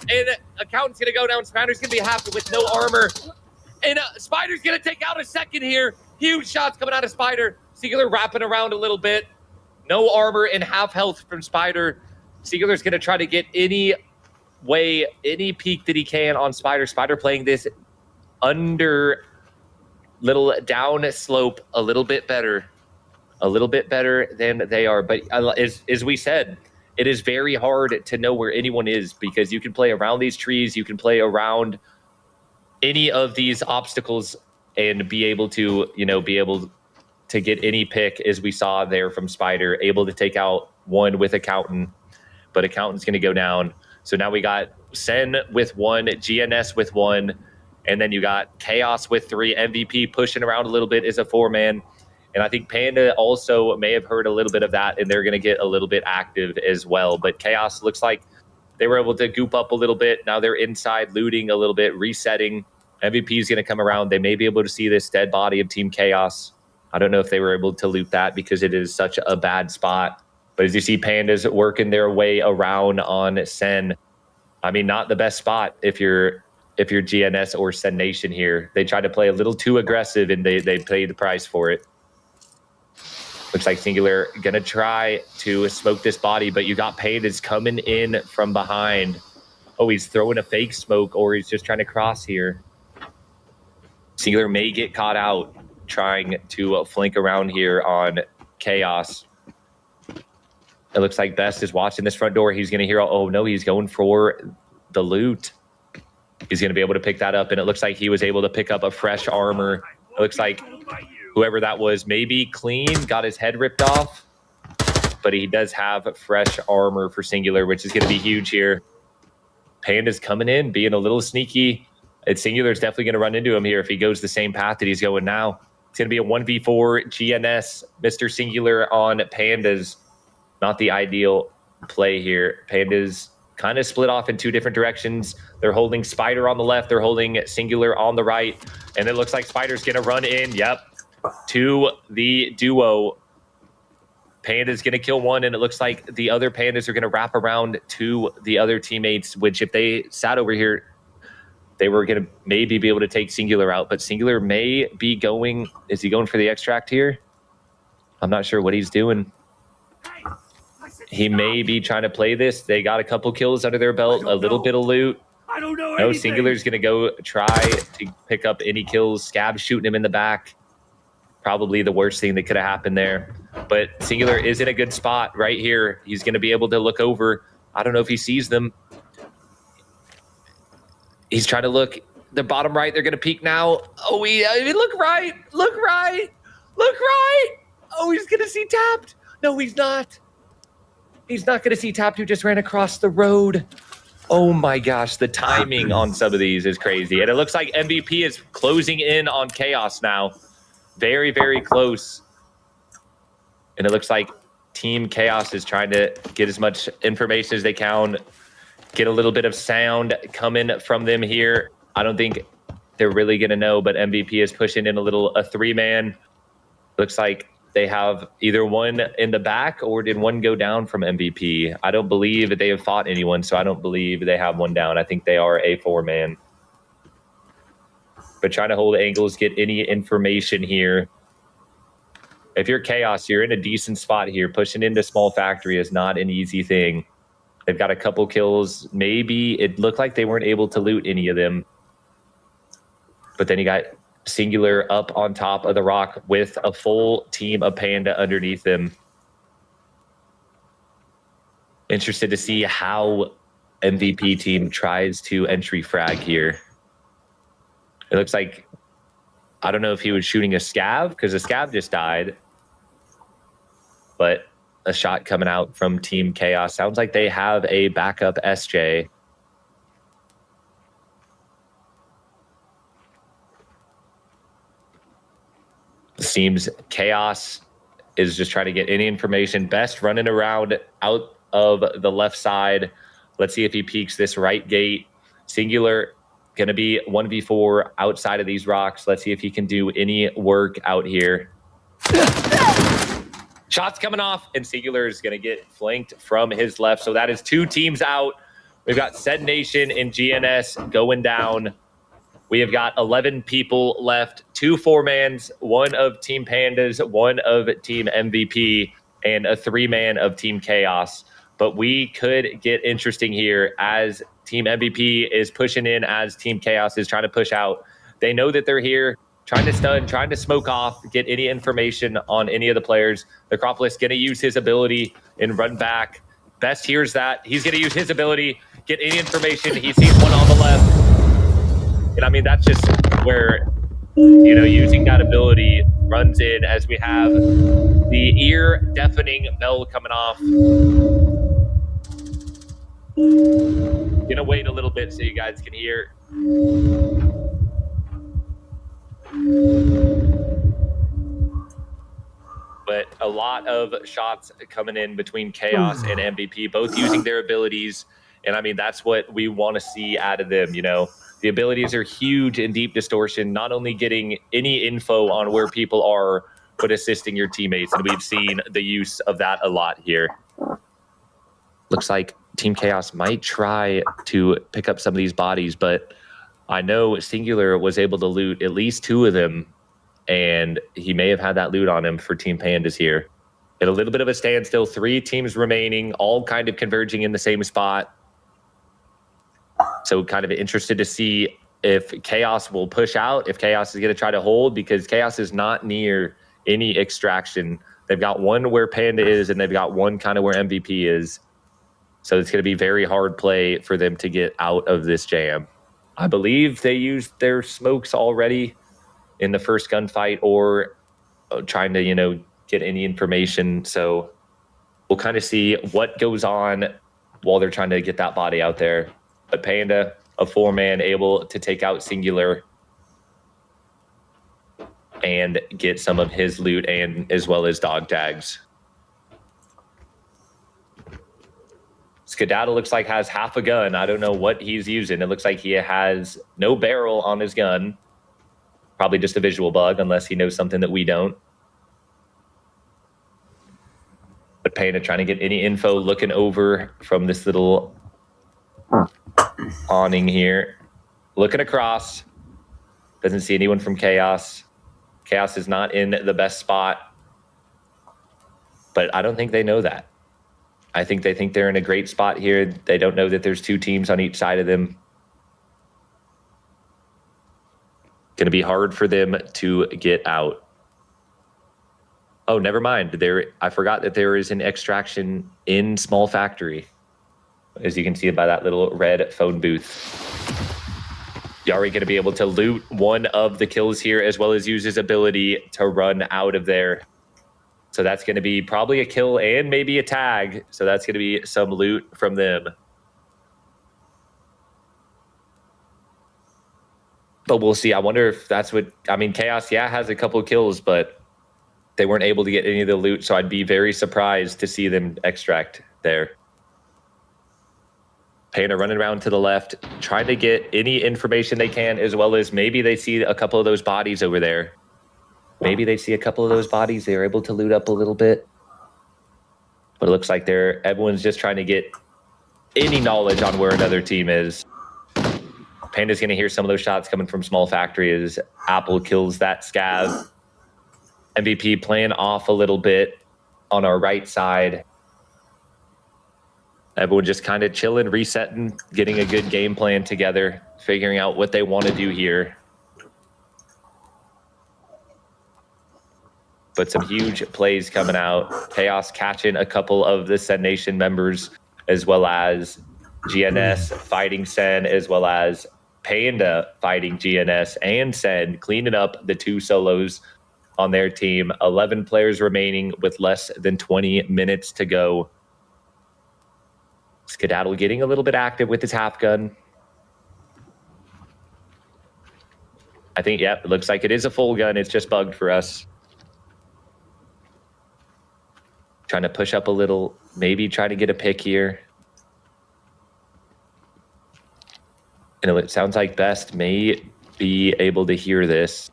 And Accountant's going to go down. Spider's going to be happy with no armor. And Spider's going to take out a second here. Huge shots coming out of Spider. Singular wrapping around a little bit. No armor and half health from Spider. Singular's going to try to get any peek that he can on Spider. Spider playing this under little down slope a little bit better than they are. But as we said, it is very hard to know where anyone is, because you can play around these trees, you can play around any of these obstacles and be able to get any pick, as we saw there from Spider, able to take out one with Accountant, but Accountant's going to go down. So now we got Sen with 1, GNS with 1, and then you got Chaos with 3. MVP pushing around a little bit is a 4-man. And I think Panda also may have heard a little bit of that, and they're going to get a little bit active as well. But Chaos looks like they were able to goop up a little bit. Now they're inside looting a little bit, resetting. MVP is going to come around. They may be able to see this dead body of Team Chaos. I don't know if they were able to loot that, because it is such a bad spot. But as you see, Pandas working their way around on Sen. I mean, not the best spot if you're GNS or Sen Nation here. They try to play a little too aggressive, and they pay the price for it. Looks like Singular gonna try to smoke this body, but you got Pandas coming in from behind. Oh, he's throwing a fake smoke, or he's just trying to cross here. Singular may get caught out trying to flank around here on Chaos. It looks like Best is watching this front door. He's going to hear, oh no, he's going for the loot. He's going to be able to pick that up, and it looks like he was able to pick up a fresh armor. It looks like whoever that was, maybe clean, got his head ripped off, but he does have fresh armor for Singular, which is going to be huge here. Panda's coming in, being a little sneaky. Singular's definitely going to run into him here if he goes the same path that he's going now. It's going to be a 1v4 GNS, Mr. Singular on Pandas. Not the ideal play here. Pandas kind of split off in two different directions. They're holding Spider on the left. They're holding Singular on the right. And it looks like Spider's going to run in, to the duo. Panda's going to kill one, and it looks like the other Pandas are going to wrap around to the other teammates, which if they sat over here, they were going to maybe be able to take Singular out. But Singular may be going... Is he going for the extract here? I'm not sure what he's doing. He may be trying to play this. They got a couple kills under their belt, a little bit of loot. I don't know. No, Singular's going to go try to pick up any kills. Scab shooting him in the back. Probably the worst thing that could have happened there. But Singular is in a good spot right here. He's going to be able to look over. I don't know if he sees them. He's trying to look. The bottom right, they're going to peek now. Oh, look right. Look right. Look right. Oh, he's going to see Tapped. No, he's not. He's not going to see Tapped, who just ran across the road. Oh my gosh, the timing on some of these is crazy. And it looks like MVP is closing in on Chaos now. Very, very close. And it looks like Team Chaos is trying to get as much information as they can, get a little bit of sound coming from them here. I don't think they're really going to know, but MVP is pushing in a three-man. Looks like they have either one in the back, or did one go down from MVP? I don't believe that they have fought anyone, so I don't believe they have one down. I think they are a four-man. But trying to hold angles, get any information here. If you're Chaos, you're in a decent spot here. Pushing into Small Factory is not an easy thing. They've got a couple kills. Maybe it looked like they weren't able to loot any of them. But then you got Singular up on top of the rock with a full team of Panda underneath them. Interested to see how MVP team tries to entry frag here. It looks like, I don't know if he was shooting a Scav, because the Scav just died. But a shot coming out from Team Chaos. Sounds like they have a backup SJ. Seems Chaos is just trying to get any information. Best running around out of the left side. Let's see if he peeks this right gate. Singular going to be 1v4 outside of these rocks. Let's see if he can do any work out here. Shots coming off, and Singular is going to get flanked from his left. So that is two teams out. We've got Sen Nation and GNS going down. We have got 11 people left, 2 4-mans, 1 of Team Pandas, 1 of Team MVP, and a 3-man of Team Chaos. But we could get interesting here as Team MVP is pushing in, as Team Chaos is trying to push out. They know that they're here, trying to stun, trying to smoke off, get any information on any of the players. The Acropolis going to use his ability and run back. Best hears that. He's going to use his ability, get any information. He sees one on the left. And I mean, that's just where, using that ability runs in, as we have the ear-deafening bell coming off. Gonna wait a little bit so you guys can hear. But a lot of shots coming in between Chaos and MVP, both using their abilities. And I mean, that's what we want to see out of them, The abilities are huge in Deep Distortion, not only getting any info on where people are, but assisting your teammates. And we've seen the use of that a lot here. Looks like Team Chaos might try to pick up some of these bodies, but I know Singular was able to loot at least 2 of them, and he may have had that loot on him for Team Pandas here. At a little bit of a standstill, 3 teams remaining, all kind of converging in the same spot. So kind of interested to see if Chaos will push out, if Chaos is going to try to hold, because Chaos is not near any extraction. They've got one where Panda is, and they've got one kind of where MVP is. So it's going to be very hard play for them to get out of this jam. I believe they used their smokes already in the first gunfight, or trying to, get any information. So we'll kind of see what goes on while they're trying to get that body out there. But Panda, a 4-man, able to take out Singular and get some of his loot, and as well as dog tags. Skedaddle looks like has half a gun. I don't know what he's using. It looks like he has no barrel on his gun. Probably just a visual bug, unless he knows something that we don't. But Panda trying to get any info, looking over from this little awning here. Looking across. Doesn't see anyone from Chaos. Chaos is not in the best spot. But I don't think they know that. I think they think they're in a great spot here. They don't know that there's 2 teams on each side of them. Going to be hard for them to get out. Oh, never mind. I forgot that there is an extraction in Small Factory, as you can see by that little red phone booth. Yari going to be able to loot one of the kills here, as well as use his ability to run out of there. So that's going to be probably a kill and maybe a tag. So that's going to be some loot from them. But we'll see. I wonder if that's what... Chaos, has a couple of kills, but they weren't able to get any of the loot. So I'd be very surprised to see them extract there. Panda running around to the left, trying to get any information they can, as well as maybe they see a couple of those bodies over there. Maybe they see a couple of those bodies. They're able to loot up a little bit. But it looks like everyone's just trying to get any knowledge on where another team is. Panda's going to hear some of those shots coming from Small Factory as Apple kills that scav. MVP playing off a little bit on our right side. Everyone just kind of chilling, resetting, getting a good game plan together, figuring out what they want to do here. But some huge plays coming out. Chaos catching a couple of the Sen Nation members, as well as GNS fighting Sen, as well as Panda fighting GNS and Sen, cleaning up the 2 solos on their team. 11 players remaining with less than 20 minutes to go. Skedaddle getting a little bit active with his half gun. I think, it looks like it is a full gun. It's just bugged for us. Trying to push up a little, maybe try to get a pick here. And it sounds like Best may be able to hear this.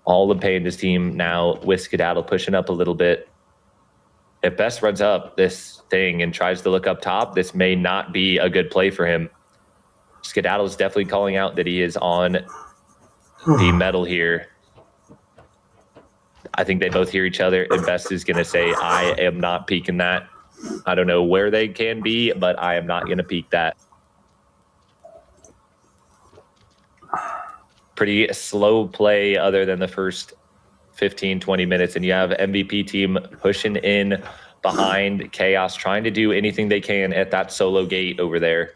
All of Panda's team now with Skedaddle pushing up a little bit. If Best runs up this thing and tries to look up top, this may not be a good play for him. Skedaddle is definitely calling out that he is on the metal here. I think they both hear each other, and Best is going to say, I am not peeking that. I don't know where they can be, but I am not going to peek that. Pretty slow play other than the first 15, 20 minutes, and you have MVP team pushing in behind Chaos, trying to do anything they can at that solo gate over there.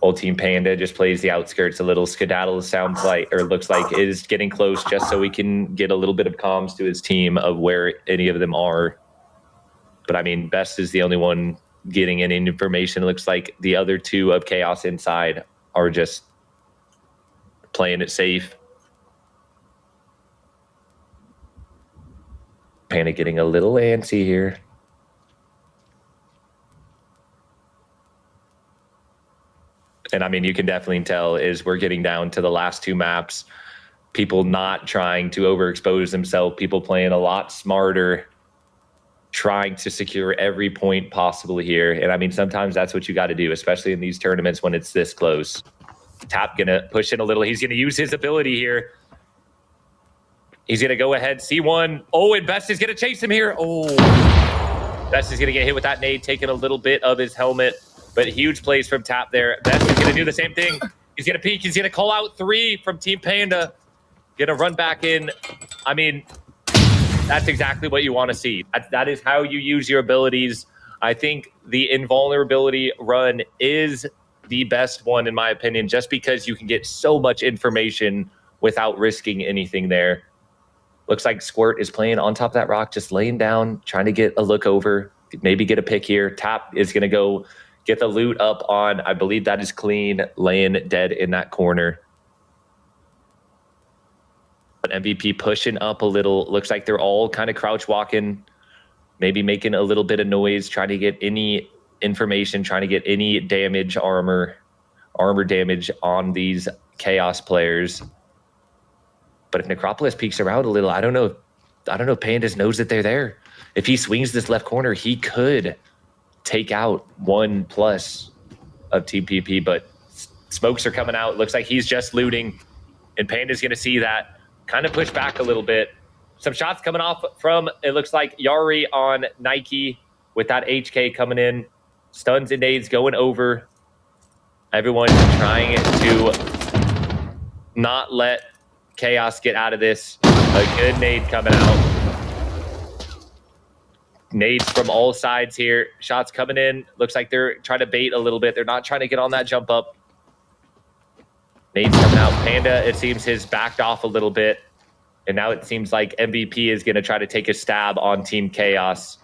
Old Team Panda just plays the outskirts a little. Skedaddle sounds like, or looks like, is getting close just so we can get a little bit of comms to his team of where any of them are. But Best is the only one getting any information. It looks like the other 2 of Chaos inside are just playing it safe. Panda getting a little antsy here. And you can definitely tell as we're getting down to the last 2 maps, people not trying to overexpose themselves, people playing a lot smarter. trying to secure every point possible here. And I mean, sometimes that's what you got to do, especially in these tournaments when it's this close. Tap gonna push in a little. He's gonna use his ability here. He's gonna go ahead, C1. Oh, and Best is gonna chase him here. Oh, Best is gonna get hit with that nade, taking a little bit of his helmet, but huge plays from Tap there. Best is gonna do the same thing. He's gonna peek. He's gonna call out 3 from Team Panda. Gonna run back in. I mean, that's exactly what you want to see. That is how you use your abilities. I think the invulnerability run is the best one, in my opinion, just because you can get so much information without risking anything there. Looks like Squirt is playing on top of that rock, just laying down, trying to get a look over, maybe get a pick here. Tap is going to go get the loot up on, I believe that is Clean, laying dead in that corner. But MVP pushing up a little. Looks like they're all kind of crouch walking, maybe making a little bit of noise, trying to get any information, trying to get any damage, armor damage on these Chaos players. But if Necropolis peeks around a little, I don't know if Pandas knows that they're there. If he swings this left corner, he could take out 1+ of Team PP, but smokes are coming out. Looks like he's just looting, and Panda's going to see that. Kind of push back a little bit. Some shots coming off from, it looks like, Yari on Nike with that HK coming in. Stuns and nades going over. Everyone trying to not let Chaos get out of this. A good nade coming out. Nades from all sides here. Shots coming in. Looks like they're trying to bait a little bit. They're not trying to get on that jump up. Nades coming out. Panda, it seems, has backed off a little bit. And now it seems like MVP is going to try to take a stab on Team Chaos.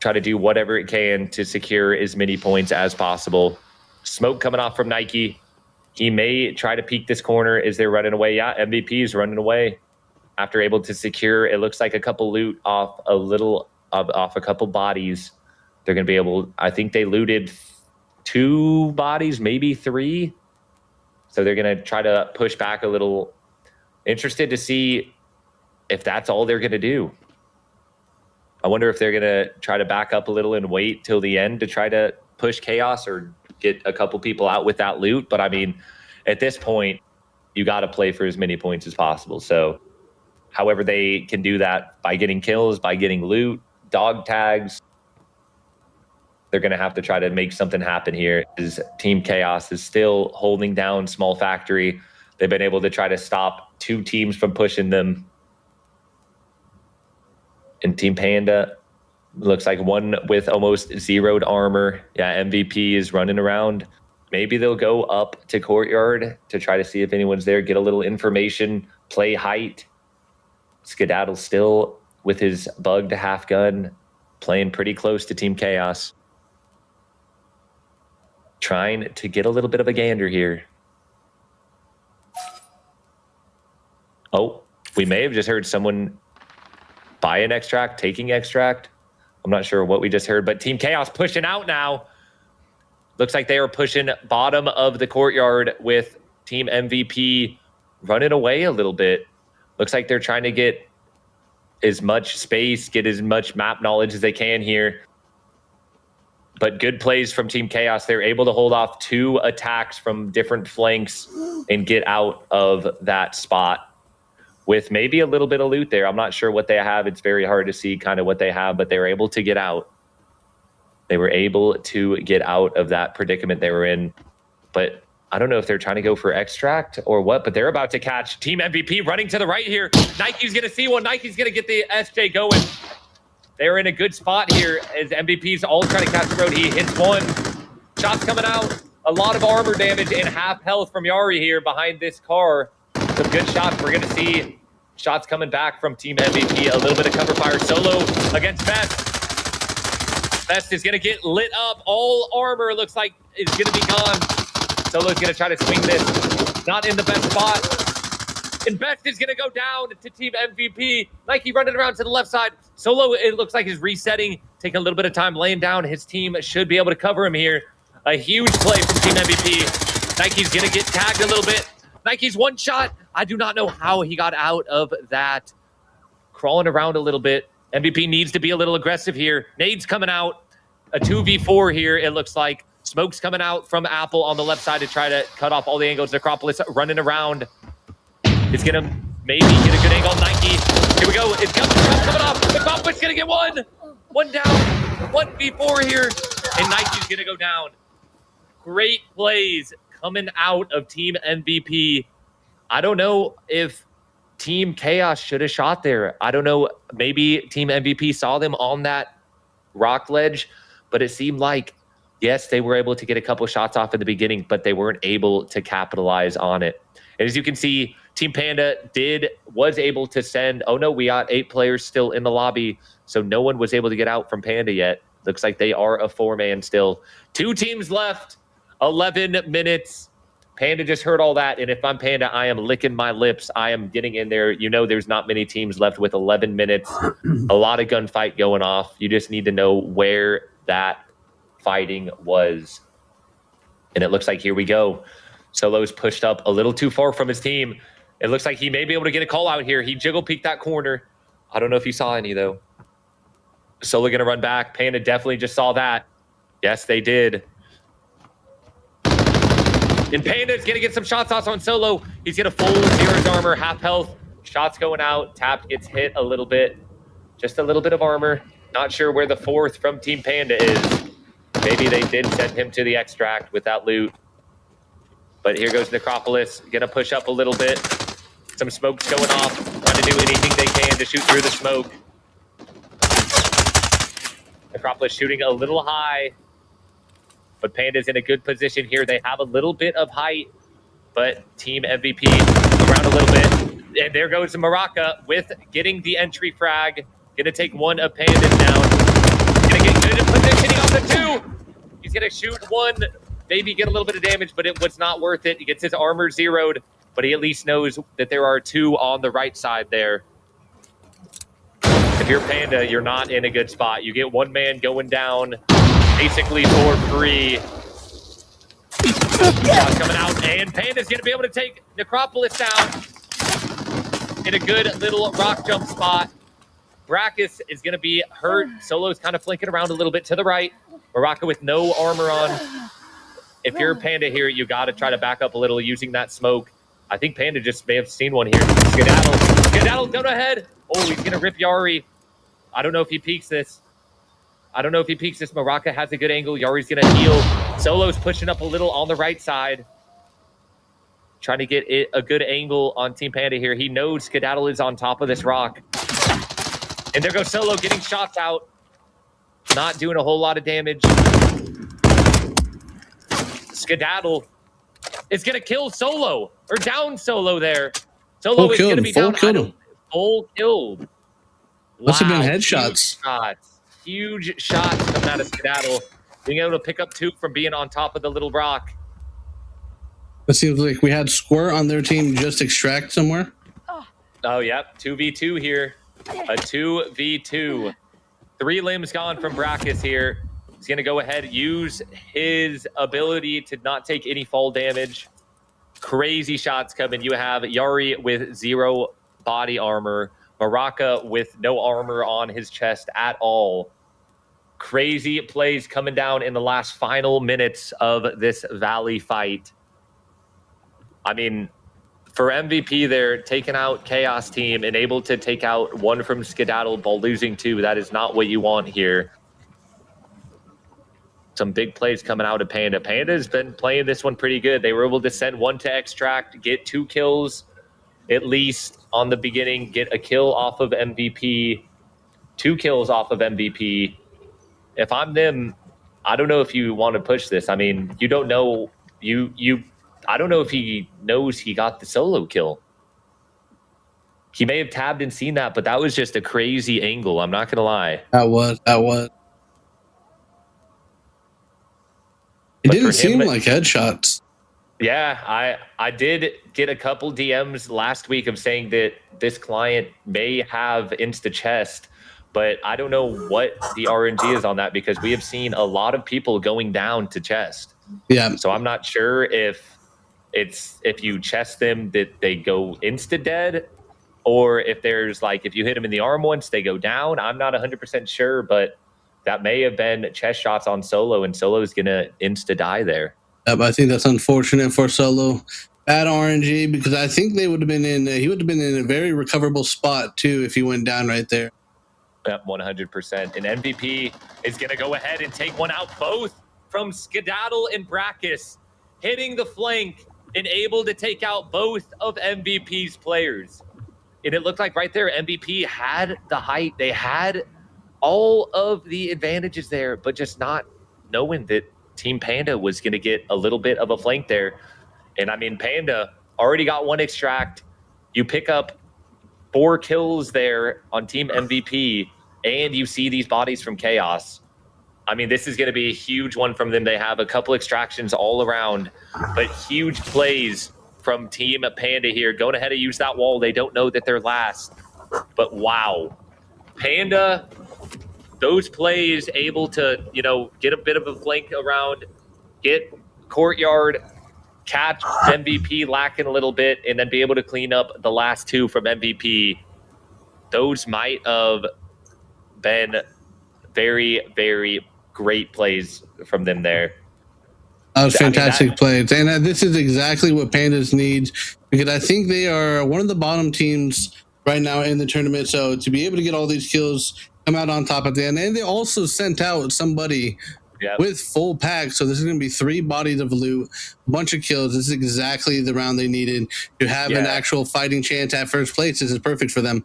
Try to do whatever it can to secure as many points as possible. Smoke coming off from Nike. He may try to peek this corner as they're running away. Yeah, MVP is running away after able to secure, it looks like, a couple loot off a couple bodies. They're going to be able, I think they looted 2 bodies, maybe 3. So they're going to try to push back a little. Interested to see if that's all they're going to do. I wonder if they're going to try to back up a little and wait till the end to try to push Chaos or get a couple people out with that loot. But I mean, at this point, you got to play for as many points as possible. So however they can do that, by getting kills, by getting loot, dog tags, they're going to have to try to make something happen here. Team Chaos is still holding down Small Factory. They've been able to try to stop 2 teams from pushing them. And Team Panda looks like one with almost zeroed armor. Yeah, MVP is running around. Maybe they'll go up to Courtyard to try to see if anyone's there, get a little information, play height. Skedaddle still with his bugged half gun, playing pretty close to Team Chaos. Trying to get a little bit of a gander here. Oh, we may have just heard someone buy an extract, taking extract. I'm not sure what we just heard, but Team Chaos pushing out now. Looks like they are pushing bottom of the Courtyard with Team MVP running away a little bit. Looks like they're trying to get as much space, get as much map knowledge as they can here. But good plays from Team Chaos. They're able to hold off 2 attacks from different flanks and get out of that spot with maybe a little bit of loot there. I'm not sure what they have. It's very hard to see kind of what they have, but they were able to get out. They were able to get out of that predicament they were in. But I don't know if they're trying to go for extract or what, but they're about to catch Team MVP running to the right here. Nike's going to see one. Nike's going to get the SJ going. They're in a good spot here as MVP's all trying to catch the road. He hits one. Shots coming out. A lot of armor damage and half health from Yari here behind this car. Some good shots. We're going to see shots coming back from Team MVP. A little bit of cover fire. Solo against Best. Best is going to get lit up. All armor looks like is going to be gone. Solo's going to try to swing this. Not in the best spot. And Best is going to go down to Team MVP. Nike running around to the left side. Solo, it looks like, is resetting. Taking a little bit of time laying down. His team should be able to cover him here. A huge play from Team MVP. Nike's going to get tagged a little bit. Nike's one shot. I do not know how he got out of that. Crawling around a little bit. MVP needs to be a little aggressive here. Nade's coming out. A 2v4 here, it looks like. Smoke's coming out from Apple on the left side to try to cut off all the angles. Necropolis running around. It's going to maybe get a good angle on Nike. Here we go. It's coming off. Necropolis going to get one. One down. 1v4 here. And Nike's going to go down. Great plays coming out of Team MVP. I don't know if Team Chaos should have shot there. I don't know. Maybe Team MVP saw them on that rock ledge, but it seemed like, yes, they were able to get a couple shots off in the beginning, but they weren't able to capitalize on it. And as you can see, Team Panda was able to send, oh no, we got 8 players still in the lobby, so no one was able to get out from Panda yet. Looks like they are a 4-man still. 2 teams left, 11 minutes. Panda just heard all that, and if I'm Panda, I am licking my lips. I am getting in there. You know there's not many teams left with 11 minutes. A lot of gunfight going off. You just need to know where that fighting was. And it looks like here we go. Solo's pushed up a little too far from his team. It looks like he may be able to get a call out here. He jiggle peeked that corner. I don't know if you saw any, though. Solo going to run back. Panda definitely just saw that. Yes, they did. And Panda's going to get some shots off on Solo. He's going to full Zero's armor, half health. Shots going out. Tap gets hit a little bit. Just a little bit of armor. Not sure where the 4th from Team Panda is. Maybe they did send him to the extract with that loot. But here goes Necropolis. Going to push up a little bit. Some smoke's going off. Trying to do anything they can to shoot through the smoke. Necropolis shooting a little high. But Panda's in a good position here. They have a little bit of height. But Team MVP around a little bit. And there goes Maraca with getting the entry frag. Going to take one of Panda's down. Going to get good at positioning on the 2. He's going to shoot 1. Maybe get a little bit of damage, but it was not worth it. He gets his armor zeroed, but he at least knows that there are 2 on the right side there. If you're Panda, you're not in a good spot. You get 1 man going down, basically for free. Shots coming out, and Panda's going to be able to take Necropolis down in a good little rock jump spot. Brackus is going to be hurt. Solo's kind of flanking around a little bit to the right. Maraca with no armor on. If you're Panda here, you got to try to back up a little using that smoke. I think Panda just may have seen one here. Skedaddle, go ahead. Oh, he's going to rip Yari. I don't know if he peeks this. Maraca has a good angle. Yari's going to heal. Solo's pushing up a little on the right side. Trying to get a good angle on Team Panda here. He knows Skedaddle is on top of this rock. And there goes Solo getting shots out. Not doing a whole lot of damage. Skedaddle is going to kill Solo. Or down Solo there. Solo is going to be down. Full killed. Must have been headshots. Huge shots coming out of Skedaddle. Being able to pick up 2 from being on top of the little rock. It seems like we had Squirt on their team just extract somewhere. Oh, yep. 2v2 here. A 2v2. 3 limbs gone from Brackus here. He's going to go ahead, use his ability to not take any fall damage. Crazy shots coming. You have Yari with 0 body armor. Maraca with no armor on his chest at all. Crazy plays coming down in the last final minutes of this Valley fight. I mean, for MVP, they're taking out Chaos Team and able to take out 1 from Skedaddle while losing 2. That is not what you want here. Some big plays coming out of Panda. Panda's been playing this one pretty good. They were able to send 1 to extract, get 2 kills at least on the beginning, get a kill off of MVP, 2 kills off of MVP. If I'm them, I don't know if you want to push this. I mean, you don't know. I don't know if he knows he got the solo kill. He may have tabbed and seen that, but that was just a crazy angle. I'm not going to lie. That was. It didn't seem like headshots. Yeah, I did get a couple DMs last week of saying that this client may have insta-chest, but I don't know what the RNG is on that because we have seen a lot of people going down to chest. Yeah. So I'm not sure if you chest them that they go insta-dead or if there's like, if you hit them in the arm once, they go down. I'm not 100% sure, but that may have been chest shots on Solo, and Solo is going to insta-die there. Yep, I think that's unfortunate for Solo. Bad RNG, because I think they would have been in. He would have been in a very recoverable spot too if he went down right there. Yep, 100%. And MVP is going to go ahead and take one out, both from Skedaddle and Brackus, hitting the flank and able to take out both of MVP's players. And it looked like right there, MVP had the height. They had all of the advantages there, but just not knowing that Team Panda was going to get a little bit of a flank there. And I mean, Panda already got one extract. You pick up 4 kills there on Team MVP, and you see these bodies from Chaos. I mean, this is going to be a huge one from them. They have a couple extractions all around, but huge plays from Team Panda here. Going ahead and use that wall. They don't know that they're last, but wow. Panda, those plays able to, you know, get a bit of a flank around, get courtyard, catch MVP lacking a little bit, and then be able to clean up the last 2 from MVP. Those might have been very, very great plays from them there. That was fantastic plays. And this is exactly what Pandas needs, because I think they are one of the bottom teams right now in the tournament. So to be able to get all these kills, come out on top at the end. And they also sent out somebody with full pack. So this is going to be 3 bodies of loot, a bunch of kills. This is exactly the round they needed to have an actual fighting chance at first place. This is perfect for them.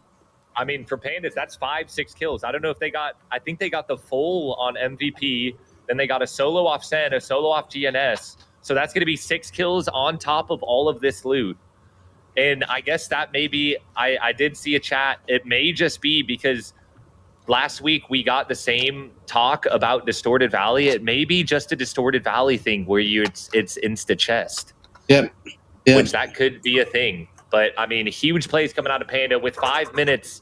I mean, for Pandas, that's 5-6 kills. I don't know if they got, I think they got the full on MVP. Then they got a solo off Sen, a solo off GNS. So that's going to be 6 kills on top of all of this loot. And I guess that may be, I did see a chat. It may just be because last week we got the same talk about Distorted Valley. It may be just a Distorted Valley thing where it's insta chest. Yep. Which that could be a thing. But I mean, huge plays coming out of Panda. With 5 minutes,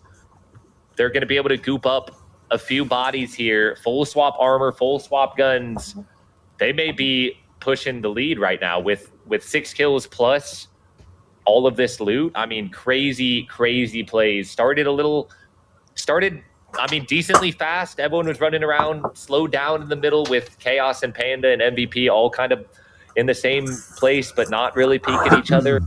they're going to be able to goop up a few bodies here. Full swap armor, full swap guns. They may be pushing the lead right now with 6 kills plus all of this loot. I mean, crazy, crazy plays. Started, I mean, decently fast. Everyone was running around, slowed down in the middle with Chaos and Panda and MVP all kind of in the same place, but not really peeking each other.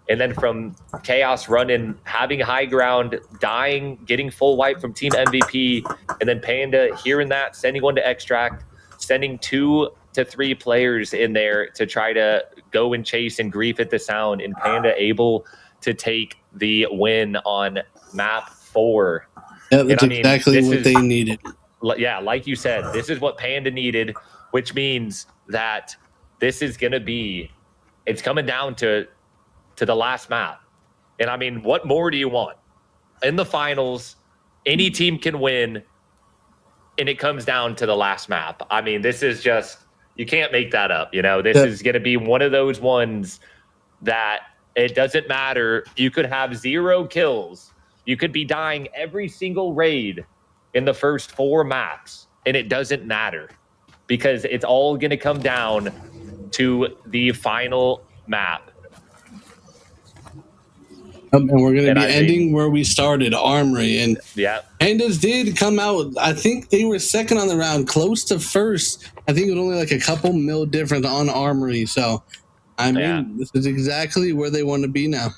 And then from Chaos running, having high ground, dying, getting full wipe from Team MVP, and then Panda hearing that, sending one to extract, sending 2 to 3 players in there to try to go and chase and grief at the sound, and Panda able to take the win on map 4. Yeah, that's exactly what they needed. Yeah, like you said, this is what Panda needed, which means that this is going to be, it's coming down to the last map. And I mean, what more do you want? In the finals, any team can win, and it comes down to the last map. I mean, this is just, you can't make that up. You know, this is going to be one of those ones that it doesn't matter. You could have 0 kills. You could be dying every single raid in the first 4 maps, and it doesn't matter because it's all going to come down to the final map. And we're going to be ending where we started, Armory. And Pandas did come out. I think they were second on the round, close to first. I think it was only like a couple mil difference on Armory. So, I mean, this is exactly where they want to be now.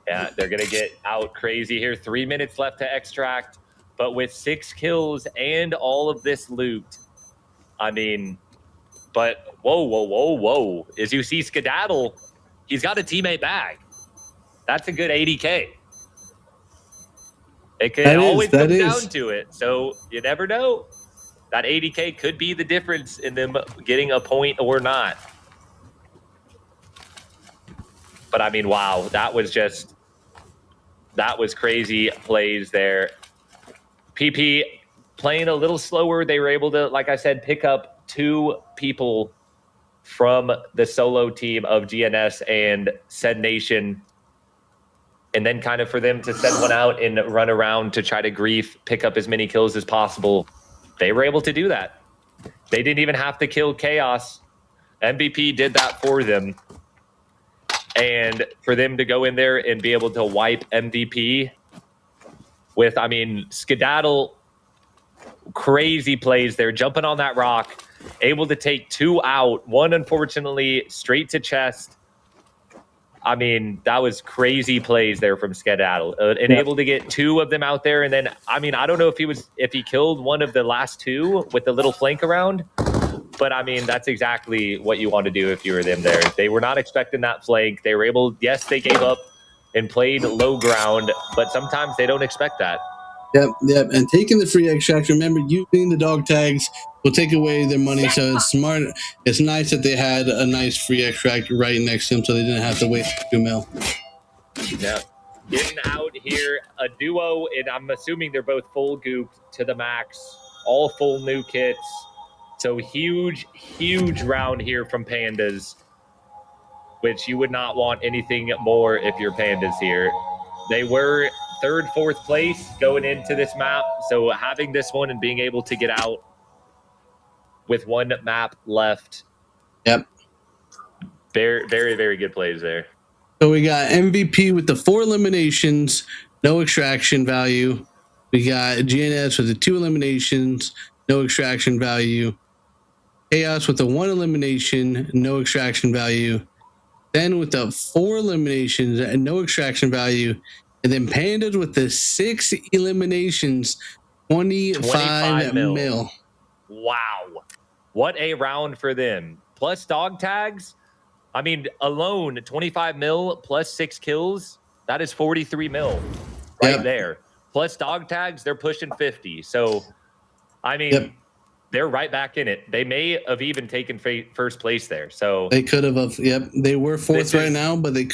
Yeah, they're going to get out crazy here. 3 minutes left to extract. But with 6 kills and all of this loot, I mean, but whoa. As you see Skedaddle, he's got a teammate bag. That's a good 80K. It can always come down to it. So you never know. That 80K could be the difference in them getting a point or not. But I mean, wow, that was crazy plays there. PP playing a little slower. They were able to, like I said, pick up 2 people from the solo team of GNS and Said Nation. And then kind of for them to send one out and run around to try to grief, pick up as many kills as possible. They were able to do that. They didn't even have to kill Chaos. MVP did that for them. And for them to go in there and be able to wipe MVP with, I mean, Skedaddle, crazy plays there, jumping on that rock, able to take 2 out, 1 unfortunately straight to chest. I mean, that was crazy plays there from Skedaddle, and able to get 2 of them out there. And then, I mean, I don't know if he killed one of the last 2 with the little flank around, but I mean, that's exactly what you want to do if you were them there. They were not expecting that flank. They were able, yes, they gave up and played low ground, but sometimes they don't expect that. Yep. And taking the free extract, remember, using the dog tags will take away their money. So it's smart. It's nice that they had a nice free extract right next to them so they didn't have to wait 2 mil. Yeah. Getting out here, a duo, and I'm assuming they're both full gooped to the max, all full new kits. So huge round here from Pandas, which you would not want anything more if you're Pandas here. They were 3rd, 4th place going into this map. So having this one and being able to get out with 1 map left. Yep. Very good plays there. So we got MVP with the 4 eliminations, no extraction value. We got GNS with the 2 eliminations, no extraction value. Chaos with the 1 elimination, no extraction value. Then with the 4 eliminations and no extraction value. And then Pandas with the 6 eliminations, 25 mil. Wow. What a round for them. Plus dog tags. I mean, alone, 25 mil plus 6 kills. That is 43 mil right there. Plus dog tags, they're pushing 50. So, I mean, they're right back in it. They may have even taken first place there. So they could have. They were 4th right now, but they